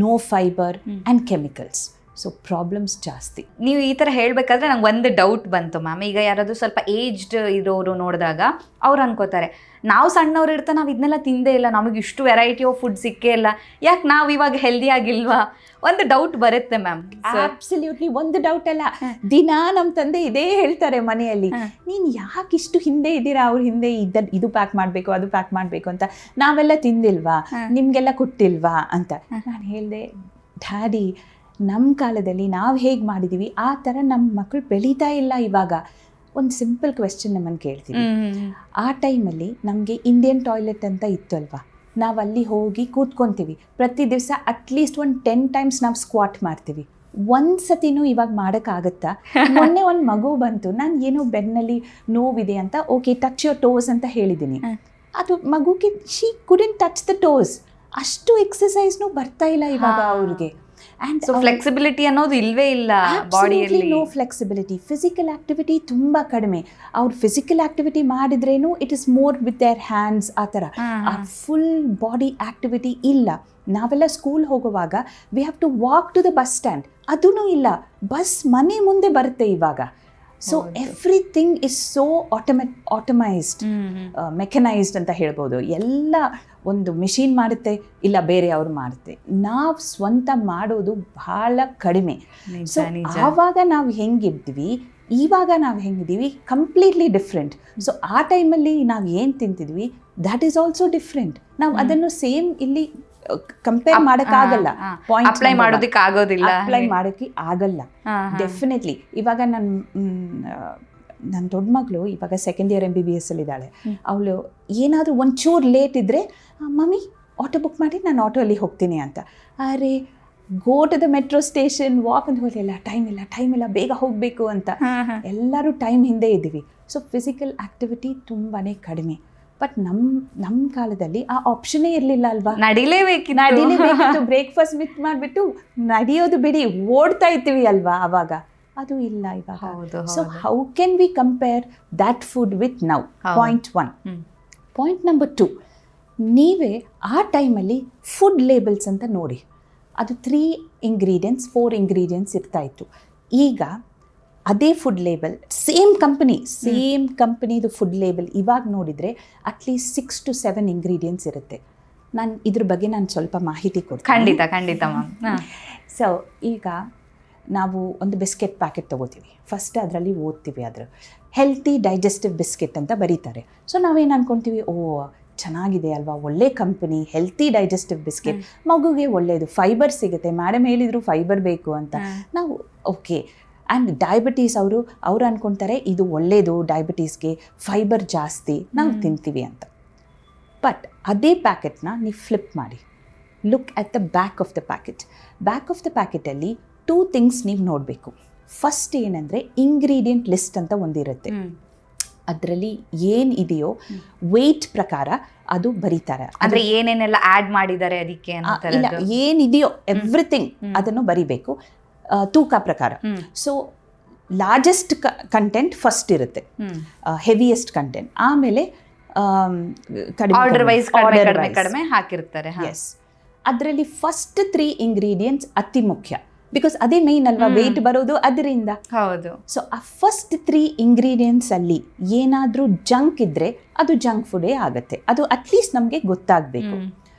no fibre and chemicals. So problems ಜಾಸ್ತಿ. ನೀವು ಈ ಥರ ಹೇಳಬೇಕಾದ್ರೆ ನಂಗೆ ಒಂದು ಡೌಟ್ ಬಂತು ಮ್ಯಾಮ್. ಈಗ ಯಾರಾದರೂ ಸ್ವಲ್ಪ ಏಜ್ಡ್ ಇರೋರು ನೋಡಿದಾಗ ಅವ್ರು ಅನ್ಕೋತಾರೆ, ನಾವು ಸಣ್ಣವ್ರು ಇರ್ತಾ ನಾವು ಇದನ್ನೆಲ್ಲ ತಿಂದೇ ಇಲ್ಲ, ನಮಗೆ ಇಷ್ಟು ವೆರೈಟಿ ಆಫ್ ಫುಡ್ ಸಿಕ್ಕೇ ಇಲ್ಲ, ಯಾಕೆ ನಾವು ಇವಾಗ ಹೆಲ್ದಿ ಆಗಿಲ್ವಾ? ಒಂದು ಡೌಟ್ ಬರುತ್ತೆ ಮ್ಯಾಮ್. ಅಬ್ಸಲ್ಯೂಟ್ಲಿ, ಒಂದು ಡೌಟ್ ಅಲ್ಲ. ದಿನ ನಮ್ಮ ತಂದೆ ಇದೇ ಹೇಳ್ತಾರೆ ಮನೆಯಲ್ಲಿ, ನೀನು ಯಾಕೆ ಇಷ್ಟು ಹಿಂದೆ ಇದ್ದೀರಾ, ಅವ್ರ ಹಿಂದೆ ಇದು ಪ್ಯಾಕ್ ಮಾಡಬೇಕು, ಅದು ಪ್ಯಾಕ್ ಮಾಡಬೇಕು ಅಂತ, ನಾವೆಲ್ಲ ತಿಂದಿಲ್ವಾ, ನಿಮಗೆಲ್ಲ ಕೊಟ್ಟಿಲ್ವಾ ಅಂತ. ನಾನು ಹೇಳಿದೆ, ಡ್ಯಾಡಿ ನಮ್ಮ ಕಾಲದಲ್ಲಿ ನಾವು ಹೇಗೆ ಮಾಡಿದ್ದೀವಿ ಆ ಥರ ನಮ್ಮ ಮಕ್ಕಳು ಬೆಳೀತಾ ಇಲ್ಲ ಇವಾಗ. ಒಂದು ಸಿಂಪಲ್ ಕ್ವೆಶ್ಚನ್ ನಮ್ಮನ್ನು ಕೇಳ್ತೀವಿ. ಆ ಟೈಮಲ್ಲಿ ನಮಗೆ ಇಂಡಿಯನ್ ಟಾಯ್ಲೆಟ್ ಅಂತ ಇತ್ತು ಅಲ್ವಾ, ನಾವು ಅಲ್ಲಿ ಹೋಗಿ ಕೂತ್ಕೊತೀವಿ ಪ್ರತಿ ದಿವಸ. ಅಟ್ಲೀಸ್ಟ್ ಒಂದು 10 times ನಾವು ಸ್ಕ್ವಾಟ್ ಮಾಡ್ತೀವಿ. ಒಂದು ಸತಿನೂ ಇವಾಗ ಮಾಡೋಕ್ಕಾಗತ್ತಾ? ಮೊನ್ನೆ ಒಂದು ಮಗು ಬಂತು, ನಾನು ಏನೋ ಬೆನ್ನಲ್ಲಿ ನೋವಿದೆ ಅಂತ, ಓಕೆ ಟಚ್ ಯೋರ್ ಟೋಸ್ ಅಂತ ಹೇಳಿದ್ದೀನಿ. ಅದು ಮಗುಗೆ she couldn't touch the toes. ಅಷ್ಟು ಎಕ್ಸಸೈಸ್ನೂ ಬರ್ತಾ ಇಲ್ಲ ಇವಾಗ ಅವ್ರಿಗೆ. And so ಫ್ಲೆಕ್ಸಿಬಿಲಿಟಿ ಅನ್ನೋದು ಇಲ್ವೇ ಇಲ್ಲ ಬಾಡಿಯಲ್ಲಿ. No flexibility. ಫಿಸಿಕಲ್ ಆಕ್ಟಿವಿಟಿ ತುಂಬ ಕಡಿಮೆ. ಅವ್ರು ಫಿಸಿಕಲ್ ಆಕ್ಟಿವಿಟಿ ಮಾಡಿದ್ರೇನು it is more with their hands ಆ ಥರ. ಆ ಫುಲ್ ಬಾಡಿ ಆಕ್ಟಿವಿಟಿ ಇಲ್ಲ. ನಾವೆಲ್ಲ ಸ್ಕೂಲ್ ಹೋಗುವಾಗ we have to walk to the bus stand, ಅದೂ ಇಲ್ಲ. ಬಸ್ ಮನೆ ಮುಂದೆ ಬರುತ್ತೆ ಇವಾಗ. So everything is so automised, mechanised ಅಂತ ಹೇಳ್ಬೋದು. ಎಲ್ಲ ಒಂದು ಮಿಷಿನ್ ಮಾಡುತ್ತೆ, ಇಲ್ಲ ಬೇರೆ ಅವ್ರು ಮಾಡುತ್ತೆ. ನಾವು ಸ್ವಂತ ಮಾಡೋದು ಬಹಳ ಕಡಿಮೆ. ಸೊ ಆವಾಗ ನಾವು ಹೆಂಗಿದ್ವಿ, ಇವಾಗ ನಾವು ಹೆಂಗಿದ್ದೀವಿ, ಕಂಪ್ಲೀಟ್ಲಿ ಡಿಫ್ರೆಂಟ್. ಸೊ ಆ ಟೈಮಲ್ಲಿ ನಾವು ಏನು ತಿಂತಿದ್ವಿ ದಟ್ ಈಸ್ ಆಲ್ಸೋ ಡಿಫ್ರೆಂಟ್. ನಾವು ಅದನ್ನು ಸೇಮ್ ಇಲ್ಲಿ ಕಂಪೇರ್ ಮಾಡೋಕ್ಕಾಗಲ್ಲ. ಅಪ್ಲೈ ಮಾಡೋದಕ್ಕೆ ಆಗೋದಿಲ್ಲ, ಅಪ್ಲೈ ಮಾಡೋಕ್ಕೆ ಆಗಲ್ಲ ಡೆಫಿನೆಟ್ಲಿ. ಇವಾಗ ನನ್ನ ದೊಡ್ಡ ಮಗಳು ಇವಾಗ 2nd year MBBS ಅಲ್ಲಿದ್ದಾಳೆ. ಅವಳು ಏನಾದರೂ ಒಂಚೂರು ಲೇಟ್ ಇದ್ದರೆ, ಮಮ್ಮಿ ಆಟೋ ಬುಕ್ ಮಾಡಿ, ನಾನು ಆಟೋಲ್ಲಿ ಹೋಗ್ತೀನಿ ಅಂತ. ಅರೆ go to the metro station, walk ಅಂತ ಹೋಗಲಿಲ್ಲ, ಟೈಮ್ ಇಲ್ಲ, ಬೇಗ ಹೋಗಬೇಕು ಅಂತ. ಎಲ್ಲರೂ ಟೈಮ್ ಹಿಂದೆ ಇದ್ದೀವಿ. ಸೊ ಫಿಸಿಕಲ್ ಆ್ಯಕ್ಟಿವಿಟಿ ತುಂಬಾ ಕಡಿಮೆ. ಬಟ್ ನಮ್ಮ ಕಾಲದಲ್ಲಿ ಆ ಆಪ್ಷನ್ನೇ ಇರಲಿಲ್ಲ ಅಲ್ವಾ. ನಡಿಲೇಬೇಕಿತ್ತು. ಬ್ರೇಕ್ಫಾಸ್ಟ್ ಮಿಸ್ ಮಾಡಿಬಿಟ್ಟು ನಡೆಯೋದು ಬಿಡಿ, ಓಡ್ತಾ ಇರ್ತೀವಿ ಅಲ್ವಾ ಅವಾಗ. ಅದು ಇಲ್ಲ ಇವಾಗ. So how can we compare that food with now? Point 1. Point number 2, ನೀವೇ ಆ ಟೈಮಲ್ಲಿ ಫುಡ್ ಲೇಬಲ್ಸ್ ಅಂತ ನೋಡಿ. ಅದು 3 ingredients 4 ingredients ಇರ್ತಾ ಇತ್ತು. ಈಗ ಅದೇ ಫುಡ್ ಲೇಬಲ್, ಸೇಮ್ ಕಂಪನಿದು ಫುಡ್ ಲೇಬಲ್ ಇವಾಗ ನೋಡಿದರೆ ಅಟ್ಲೀಸ್ಟ್ 6 to 7 ingredients ಇರುತ್ತೆ. ಇದ್ರ ಬಗ್ಗೆ ನಾನು ಸ್ವಲ್ಪ ಮಾಹಿತಿ ಕೊಡ್ತೀನಿ. ಖಂಡಿತ ಮ್ಯಾಮ್. ಸೊ ಈಗ ನಾವು ಒಂದು ಬಿಸ್ಕೆಟ್ ಪ್ಯಾಕೆಟ್ ತೊಗೋತೀವಿ. ಫಸ್ಟ್ ಅದರಲ್ಲಿ ಓದ್ತೀವಿ, ಅದ್ರ ಹೆಲ್ತಿ ಡೈಜೆಸ್ಟಿವ್ ಬಿಸ್ಕೆಟ್ ಅಂತ ಬರೀತಾರೆ. ಸೊ ನಾವೇನು ಅಂದ್ಕೊತೀವಿ, ಓ ಚೆನ್ನಾಗಿದೆ ಅಲ್ವಾ, ಒಳ್ಳೆ ಕಂಪನಿ, ಹೆಲ್ತಿ ಡೈಜೆಸ್ಟಿವ್ ಬಿಸ್ಕೆಟ್, ಮಗುಗೆ ಒಳ್ಳೆಯದು, ಫೈಬರ್ ಸಿಗುತ್ತೆ, ಮೇಡಮ್ ಹೇಳಿದ್ರು ಫೈಬರ್ ಬೇಕು ಅಂತ. ನಾವು ಓಕೆ. ಆ್ಯಂಡ್ ಡಯಾಬಿಟೀಸ್ ಅವರು ಅಂದ್ಕೊತಾರೆ ಇದು ಒಳ್ಳೆಯದು, ಡಯಾಬಿಟೀಸ್ಗೆ ಫೈಬರ್ ಜಾಸ್ತಿ, ನಾವು ತಿಂತೀವಿ ಅಂತ. ಬಟ್ ಅದೇ ಪ್ಯಾಕೆಟ್ನ ನೀವು ಫ್ಲಿಪ್ ಮಾಡಿ, look at the back of the packet. Back of the ಪ್ಯಾಕೆಟಲ್ಲಿ 2 things ನೀವು ನೋಡಬೇಕು. ಫಸ್ಟ್ ಏನಂದರೆ ಇಂಗ್ರೀಡಿಯೆಂಟ್ ಲಿಸ್ಟ್ ಅಂತ ಒಂದಿರುತ್ತೆ. ಅದರಲ್ಲಿ ಏನಿದೆಯೋ ವೆಯ್ಟ್ ಪ್ರಕಾರ ಅದು ಬರೀತಾರೆ. ಅಂದರೆ ಏನೇನೆಲ್ಲ ಆ್ಯಡ್ ಮಾಡಿದ್ದಾರೆ ಅದಕ್ಕೆ ಇಲ್ಲ, ಏನಿದೆಯೋ ಎವ್ರಿಥಿಂಗ್ ಅದನ್ನು ಬರಿಬೇಕು ತೂಕ ಪ್ರಕಾರ. ಸೊ ಲಾರ್ಜೆಸ್ಟ್ ಕಂಟೆಂಟ್ ಫಸ್ಟ್ ಇರುತ್ತೆ, ಹೆವಿಯೆಸ್ಟ್ ಕಂಟೆಂಟ್, ಆಮೇಲೆ ಕಡಿಮೆ ಹಾಕಿರ್ತಾರೆ. ಎಸ್, ಅದರಲ್ಲಿ ಫಸ್ಟ್ 3 ingredients ಅತಿ ಮುಖ್ಯ. ಬಿಕಾಸ್ ಅದೇ ಮೇನ್ ಅಲ್ವಾ, ವೆಯ್ಟ್ ಬರೋದು ಅದರಿಂದ. ಹೌದು. ಸೊ ಆ ಫಸ್ಟ್ 3 ingredients ಅಲ್ಲಿ ಏನಾದರೂ ಜಂಕ್ ಇದ್ದರೆ ಅದು ಜಂಕ್ ಫುಡೇ ಆಗುತ್ತೆ. ಅದು ಅಟ್ಲೀಸ್ಟ್ ನಮಗೆ ಗೊತ್ತಾಗಬೇಕು.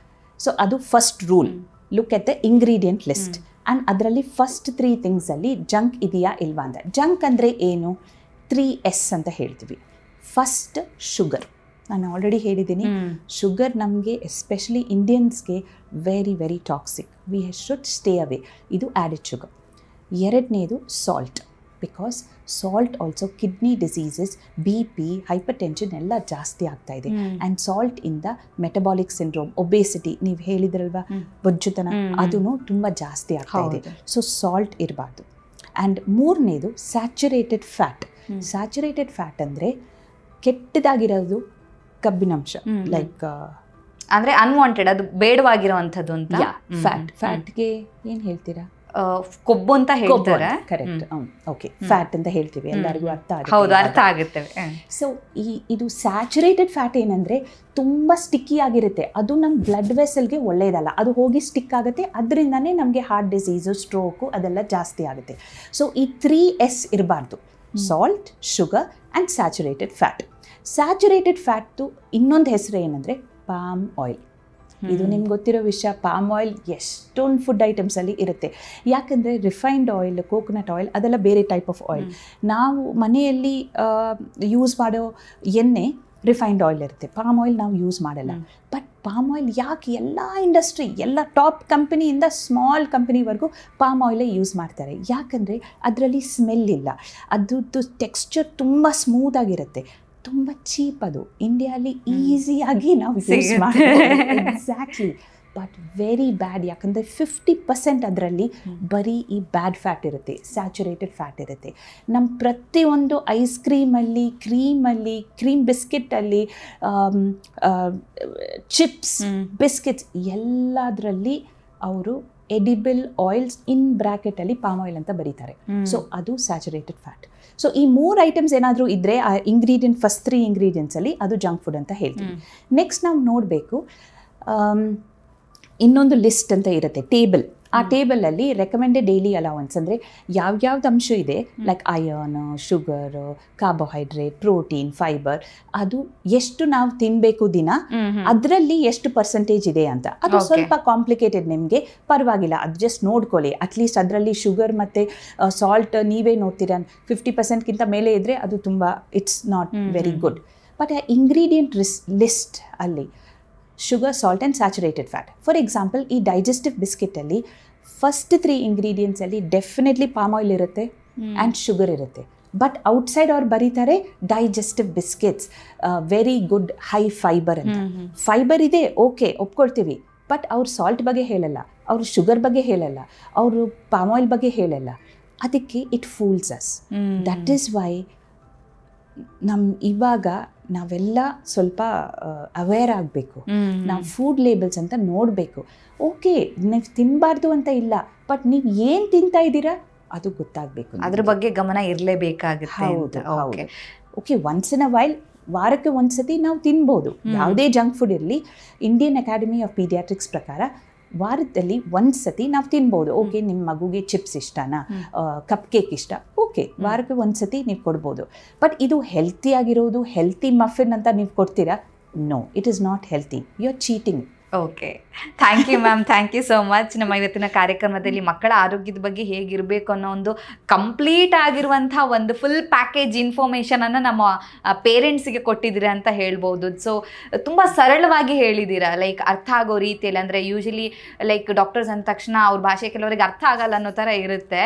ಸೊ ಅದು first rule, look at the ingredient list. And ಅದರಲ್ಲಿ ಫಸ್ಟ್ 3 things ಅಲ್ಲಿ ಜಂಕ್ ಇದೆಯಾ ಇಲ್ವಾ ಅಂತ. ಜಂಕ್ ಅಂದರೆ ಏನು? 3S ಅಂತ ಹೇಳ್ತೀವಿ. First sugar. ನಾನು ಆಲ್ರೆಡಿ ಹೇಳಿದ್ದೀನಿ, ಶುಗರ್ ನಮಗೆ ಎಸ್ಪೆಷಲಿ ಇಂಡಿಯನ್ಸ್ಗೆ very very toxic. We should stay away. ಇದು ಆ್ಯಡೆಡ್ ಶುಗರ್. ಎರಡನೇದು salt. Because salt also kidney diseases, BP, hypertension ಎಲ್ಲ ಜಾಸ್ತಿ ಆಗ್ತಾ ಇದೆ. ಆ್ಯಂಡ್ ಸಾಲ್ಟ್ ಇಂದ ಮೆಟಬಾಲಿಕ್ ಸಿಂಡ್ರೋಮ್, ಒಬೇಸಿಟಿ, ನೀವು ಹೇಳಿದ್ರಲ್ವಾ ಬೊಜ್ಜುತನ, ಅದೂ ತುಂಬ ಜಾಸ್ತಿ ಆಗ್ತಾ ಇದೆ. ಸೊ ಸಾಲ್ಟ್ ಇರಬಾರ್ದು. ಆ್ಯಂಡ್ ಮೂರನೇದು ಸ್ಯಾಚುರೇಟೆಡ್ ಫ್ಯಾಟ್. ಸ್ಯಾಚುರೇಟೆಡ್ ಫ್ಯಾಟ್ ಅಂದರೆ ಕೆಟ್ಟದಾಗಿರೋದು ಕಬ್ಬಿನಾಂಶ, ಲೈಕ್ ಅಂದ್ರೆ ಅನ್ವಾಂಟೆಡ್, ಅದು ಬೇಡವಾಗಿರುವಂಥದ್ದು ಅಂತ. ಫ್ಯಾಟ್ಗೆ ಏನು ಹೇಳ್ತೀರಾ? ಕೊಬ್ಬು ಅಂತ ಹೇಳ್ತಾರೆ. ಕರೆಕ್ಟ್. ಓಕೆ, ಫ್ಯಾಟ್ ಅಂತ ಹೇಳ್ತೀವಿ, ಎಲ್ಲರಿಗೂ ಅರ್ಥ ಆಗುತ್ತೆ. ಹೌದು, ಅರ್ಥ ಆಗುತ್ತೆ. ಸೊ ಇದು ಸ್ಯಾಚುರೇಟೆಡ್ ಫ್ಯಾಟ್ ಏನಂದರೆ ತುಂಬ ಸ್ಟಿಕ್ಕಿ ಆಗಿರುತ್ತೆ, ಅದು ನಮ್ಮ ಬ್ಲಡ್ ವೆಸಲ್ಗೆ ಒಳ್ಳೆಯದಲ್ಲ, ಅದು ಹೋಗಿ ಸ್ಟಿಕ್ ಆಗುತ್ತೆ, ಅದರಿಂದನೇ ನಮಗೆ ಹಾರ್ಟ್ ಡಿಸೀಸು, ಸ್ಟ್ರೋಕು ಅದೆಲ್ಲ ಜಾಸ್ತಿ ಆಗುತ್ತೆ. ಸೊ ಈ 3S ಇರಬಾರ್ದು: salt, sugar and saturated fat. Saturated ಫ್ಯಾಟ್ದು ಇನ್ನೊಂದು ಹೆಸರು ಏನಂದರೆ ಪಾಮ್ ಆಯಿಲ್. ಇದು ನಿಮ್ಗೆ ಗೊತ್ತಿರೋ ವಿಷಯ. ಪಾಮ್ ಆಯಿಲ್ ಎಷ್ಟೊಂದು ಫುಡ್ ಐಟಮ್ಸಲ್ಲಿ ಇರುತ್ತೆ. ಯಾಕಂದರೆ ರಿಫೈನ್ಡ್ ಆಯಿಲ್, ಕೋಕೋನಟ್ ಆಯಿಲ್ ಅದೆಲ್ಲ ಬೇರೆ ಟೈಪ್ ಆಫ್ ಆಯಿಲ್. ನಾವು ಮನೆಯಲ್ಲಿ ಯೂಸ್ ಮಾಡೋ ಎಣ್ಣೆ ರಿಫೈನ್ಡ್ ಆಯಿಲ್ ಇರುತ್ತೆ, ಪಾಮ್ ಆಯಿಲ್ ನಾವು ಯೂಸ್ ಮಾಡಲ್ಲ. ಬಟ್ ಪಾಮ್ ಆಯಿಲ್ ಯಾಕೆ ಎಲ್ಲ ಇಂಡಸ್ಟ್ರಿ, ಎಲ್ಲ ಟಾಪ್ ಕಂಪನಿಯಿಂದ ಸ್ಮಾಲ್ ಕಂಪನಿವರೆಗೂ ಪಾಮ್ ಆಯಿಲೇ ಯೂಸ್ ಮಾಡ್ತಾರೆ? ಯಾಕಂದರೆ ಅದರಲ್ಲಿ ಸ್ಮೆಲ್ ಇಲ್ಲ, ಅದ್ರದ್ದು ಟೆಕ್ಸ್ಚರ್ ತುಂಬ ಸ್ಮೂತಾಗಿರುತ್ತೆ, ತುಂಬ ಚೀಪ್. ಅದು ಇಂಡಿಯಾಲಿ ಈಸಿಯಾಗಿ ನಾವು ಯೂಸ್ ಮಾಡ್ತೀವಿ. ಎಕ್ಸಾಕ್ಟ್ಲಿ. But very bad. ಯಾಕಂದರೆ 50% ಅದರಲ್ಲಿ ಬರೀ ಈ ಬ್ಯಾಡ್ ಫ್ಯಾಟ್ ಇರುತ್ತೆ, ಸ್ಯಾಚುರೇಟೆಡ್ ಫ್ಯಾಟ್ ಇರುತ್ತೆ. ನಮ್ಮ ಪ್ರತಿಯೊಂದು ಐಸ್ ಕ್ರೀಮಲ್ಲಿ, ಕ್ರೀಮ್ ಬಿಸ್ಕೆಟಲ್ಲಿ, ಚಿಪ್ಸ್, ಬಿಸ್ಕೆಟ್ಸ್ ಎಲ್ಲದರಲ್ಲಿ ಅವರು ಎಡಿಬಲ್ ಆಯಿಲ್ಸ್ ಇನ್ ಬ್ರ್ಯಾಕೆಟಲ್ಲಿ ಪಾಮ್ ಆಯಿಲ್ ಅಂತ ಬರೀತಾರೆ. ಸೊ ಅದು ಸ್ಯಾಚುರೇಟೆಡ್ ಫ್ಯಾಟ್. ಸೊ ಈ 3 ಐಟಮ್ಸ್ ಏನಾದರೂ ಇದ್ದರೆ ಆ ಇಂಗ್ರೀಡಿಯೆಂಟ್, ಫಸ್ಟ್ 3 ಇಂಗ್ರೀಡಿಯೆಂಟ್ಸಲ್ಲಿ ಅದು ಜಂಕ್ ಫುಡ್ ಅಂತ ಹೇಳ್ತೀವಿ. ನೆಕ್ಸ್ಟ್ ನಾವು ನೋಡಬೇಕು, ಇನ್ನೊಂದು ಲಿಸ್ಟ್ ಅಂತ ಇರುತ್ತೆ, ಟೇಬಲ್. ಆ ಟೇಬಲಲ್ಲಿ ರೆಕಮೆಂಡೆಡ್ ಡೈಲಿ ಅಲೌನ್ಸ್ ಅಂದರೆ ಯಾವ್ಯಾವ್ದು ಅಂಶ ಇದೆ, like iron, sugar, carbohydrate, protein, fibre, ಅದು ಎಷ್ಟು ನಾವು ತಿನ್ನಬೇಕು ದಿನ, ಅದರಲ್ಲಿ ಎಷ್ಟು ಪರ್ಸೆಂಟೇಜ್ ಇದೆ ಅಂತ. ಅದು ಸ್ವಲ್ಪ ಕಾಂಪ್ಲಿಕೇಟೆಡ್, ನಿಮಗೆ ಪರವಾಗಿಲ್ಲ, ಅದು ಜಸ್ಟ್ ನೋಡ್ಕೊಳ್ಳಿ. ಅಟ್ಲೀಸ್ಟ್ ಅದರಲ್ಲಿ ಶುಗರ್ ಮತ್ತು ಸಾಲ್ಟ್ ನೀವೇ ನೋಡ್ತೀರ 50%ಗಿಂತ ಮೇಲೆ ಇದ್ದರೆ ಅದು ತುಂಬ it's not very good. But ಆ ಇಂಗ್ರೀಡಿಯೆಂಟ್ ಲಿಸ್ಟ್ ಅಲ್ಲಿ sugar, salt and saturated fat. For example, ಈ ಡೈಜೆಸ್ಟಿವ್ ಬಿಸ್ಕೆಟಲ್ಲಿ ಫಸ್ಟ್ 3 ಇಂಗ್ರೀಡಿಯೆಂಟ್ಸಲ್ಲಿ ಡೆಫಿನೆಟ್ಲಿ ಪಾಮ್ ಆಯಿಲ್ ಇರುತ್ತೆ ಆ್ಯಂಡ್ ಶುಗರ್ ಇರುತ್ತೆ. ಬಟ್ ಔಟ್ಸೈಡ್ ಅವ್ರು ಬರೀತಾರೆ digestive biscuits very good high fibre ಅಂತ. ಫೈಬರ್ ಇದೆ, ಓಕೆ, ಒಪ್ಕೊಳ್ತೀವಿ. ಬಟ್ ಅವ್ರು ಸಾಲ್ಟ್ ಬಗ್ಗೆ ಹೇಳಲ್ಲ, ಅವರು ಶುಗರ್ ಬಗ್ಗೆ ಹೇಳಲ್ಲ, ಅವರು ಪಾಮ್ ಆಯಿಲ್ ಬಗ್ಗೆ ಹೇಳಲ್ಲ. ಅದಕ್ಕೆ it fools us. That is why ಇವಾಗ ನಾವೆಲ್ಲ ಸ್ವಲ್ಪ ಅವೇರ್ ಆಗಬೇಕು. ನಾವು ಫುಡ್ ಲೇಬಲ್ಸ್ ಅಂತ ನೋಡಬೇಕು. ಓಕೆ, ನೀವು ತಿನ್ನಬಾರ್ದು ಅಂತ ಇಲ್ಲ, ಬಟ್ ನೀವು ಏನು ತಿಂತಾ ಇದ್ದೀರಾ ಅದು ಗೊತ್ತಾಗಬೇಕು, ಅದ್ರ ಬಗ್ಗೆ ಗಮನ ಇರಲೇಬೇಕಾಗುತ್ತೆ. ಹೌದು. Okay, once in a while, ವಾರಕ್ಕೆ ಒಂದ್ಸತಿ ನಾವು ತಿನ್ಬೋದು, ಯಾವುದೇ ಜಂಕ್ ಫುಡ್ ಇರಲಿ. ಇಂಡಿಯನ್ ಅಕಾಡೆಮಿ ಆಫ್ ಪೀಡಿಯಾಟ್ರಿಕ್ಸ್ ಪ್ರಕಾರ ವಾರದಲ್ಲಿ ಒಂದ್ಸತಿ ನಾವು ತಿನ್ಬೋದು. ಓಕೆ, ನಿಮ್ಮ ಮಗುಗೆ ಚಿಪ್ಸ್ ಇಷ್ಟನಾ, ಕಪ್ ಕೇಕ್ ಇಷ್ಟ, ಓಕೆ, ವಾರಕ್ಕೆ ಒಂದ್ಸತಿ ನೀವು ಕೊಡ್ಬೋದು. ಬಟ್ ಇದು ಹೆಲ್ತಿ ಆಗಿರೋದು, ಹೆಲ್ತಿ ಮಫಿನ್ ಅಂತ ನೀವು ಕೊಡ್ತೀರಾ? No, it is not healthy, you are cheating. Okay, thank you ma'am, thank you so much. ನಮ್ಮ ಇವತ್ತಿನ ಕಾರ್ಯಕ್ರಮದಲ್ಲಿ ಮಕ್ಕಳ ಆರೋಗ್ಯದ ಬಗ್ಗೆ ಹೇಗಿರಬೇಕು ಅನ್ನೋ ಒಂದು ಕಂಪ್ಲೀಟ್ ಆಗಿರುವಂಥ ಒಂದು ಫುಲ್ ಪ್ಯಾಕೇಜ್ ಇನ್ಫಾರ್ಮೇಷನನ್ನು ನಮ್ಮ ಪೇರೆಂಟ್ಸಿಗೆ ಕೊಟ್ಟಿದ್ದೀರಾ ಅಂತ ಹೇಳ್ಬೋದು. ಸೊ ತುಂಬ ಸರಳವಾಗಿ ಹೇಳಿದ್ದೀರಾ, ಲೈಕ್ ಅರ್ಥ ಆಗೋ ರೀತಿಯಲ್ಲಿ. ಅಂದರೆ ಯೂಶಲಿ ಲೈಕ್ ಡಾಕ್ಟರ್ಸ್ ಅಂದ ತಕ್ಷಣ ಅವ್ರ ಭಾಷೆ ಕೆಲವರಿಗೆ ಅರ್ಥ ಆಗಲ್ಲ ಅನ್ನೋ ಥರ ಇರುತ್ತೆ.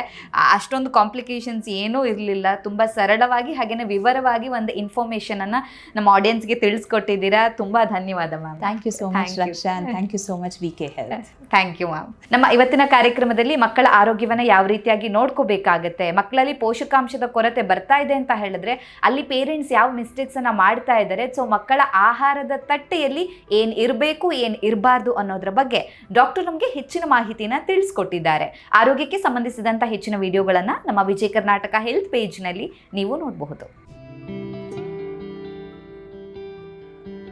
ಅಷ್ಟೊಂದು ಕಾಂಪ್ಲಿಕೇಶನ್ಸ್ ಏನೂ ಇರಲಿಲ್ಲ. ತುಂಬ ಸರಳವಾಗಿ ಹಾಗೆಯೇ ವಿವರವಾಗಿ ಒಂದು ಇನ್ಫಾರ್ಮೇಷನನ್ನು ನಮ್ಮ ಆಡಿಯನ್ಸ್ಗೆ ತಿಳಿಸ್ಕೊಟ್ಟಿದ್ದೀರಾ. ತುಂಬ ಧನ್ಯವಾದ ma'am. Thank you so much Raksha. Thank you so much VK Health. Thank you ma'am. ನಮ್ಮ ಇವತ್ತಿನ ಕಾರ್ಯಕ್ರಮದಲ್ಲಿ ಮಕ್ಕಳ ಆರೋಗ್ಯವನ್ನು ಯಾವ ರೀತಿಯಾಗಿ ನೋಡ್ಕೋಬೇಕಾಗತ್ತೆ, ಮಕ್ಕಳಲ್ಲಿ ಪೋಷಕಾಂಶದ ಕೊರತೆ ಬರ್ತಾ ಇದೆ ಅಂತ ಹೇಳಿದ್ರೆ ಅಲ್ಲಿ ಪೇರೆಂಟ್ಸ್ ಯಾವ ಮಿಸ್ಟೇಕ್ಸನ್ನು ಮಾಡ್ತಾ ಇದ್ದಾರೆ, ಸೊ ಮಕ್ಕಳ ಆಹಾರದ ತಟ್ಟೆಯಲ್ಲಿ ಏನು ಇರಬೇಕು ಏನು ಇರಬಾರ್ದು ಅನ್ನೋದ್ರ ಬಗ್ಗೆ ಡಾಕ್ಟರ್ ನಮಗೆ ಹೆಚ್ಚಿನ ಮಾಹಿತಿನ ತಿಳಿಸ್ಕೊಟ್ಟಿದ್ದಾರೆ. ಆರೋಗ್ಯಕ್ಕೆ ಸಂಬಂಧಿಸಿದಂಥ ಹೆಚ್ಚಿನ ವಿಡಿಯೋಗಳನ್ನು ನಮ್ಮ ವಿಜಯ ಕರ್ನಾಟಕ ಹೆಲ್ತ್ ಪೇಜ್ನಲ್ಲಿ ನೀವು ನೋಡಬಹುದು.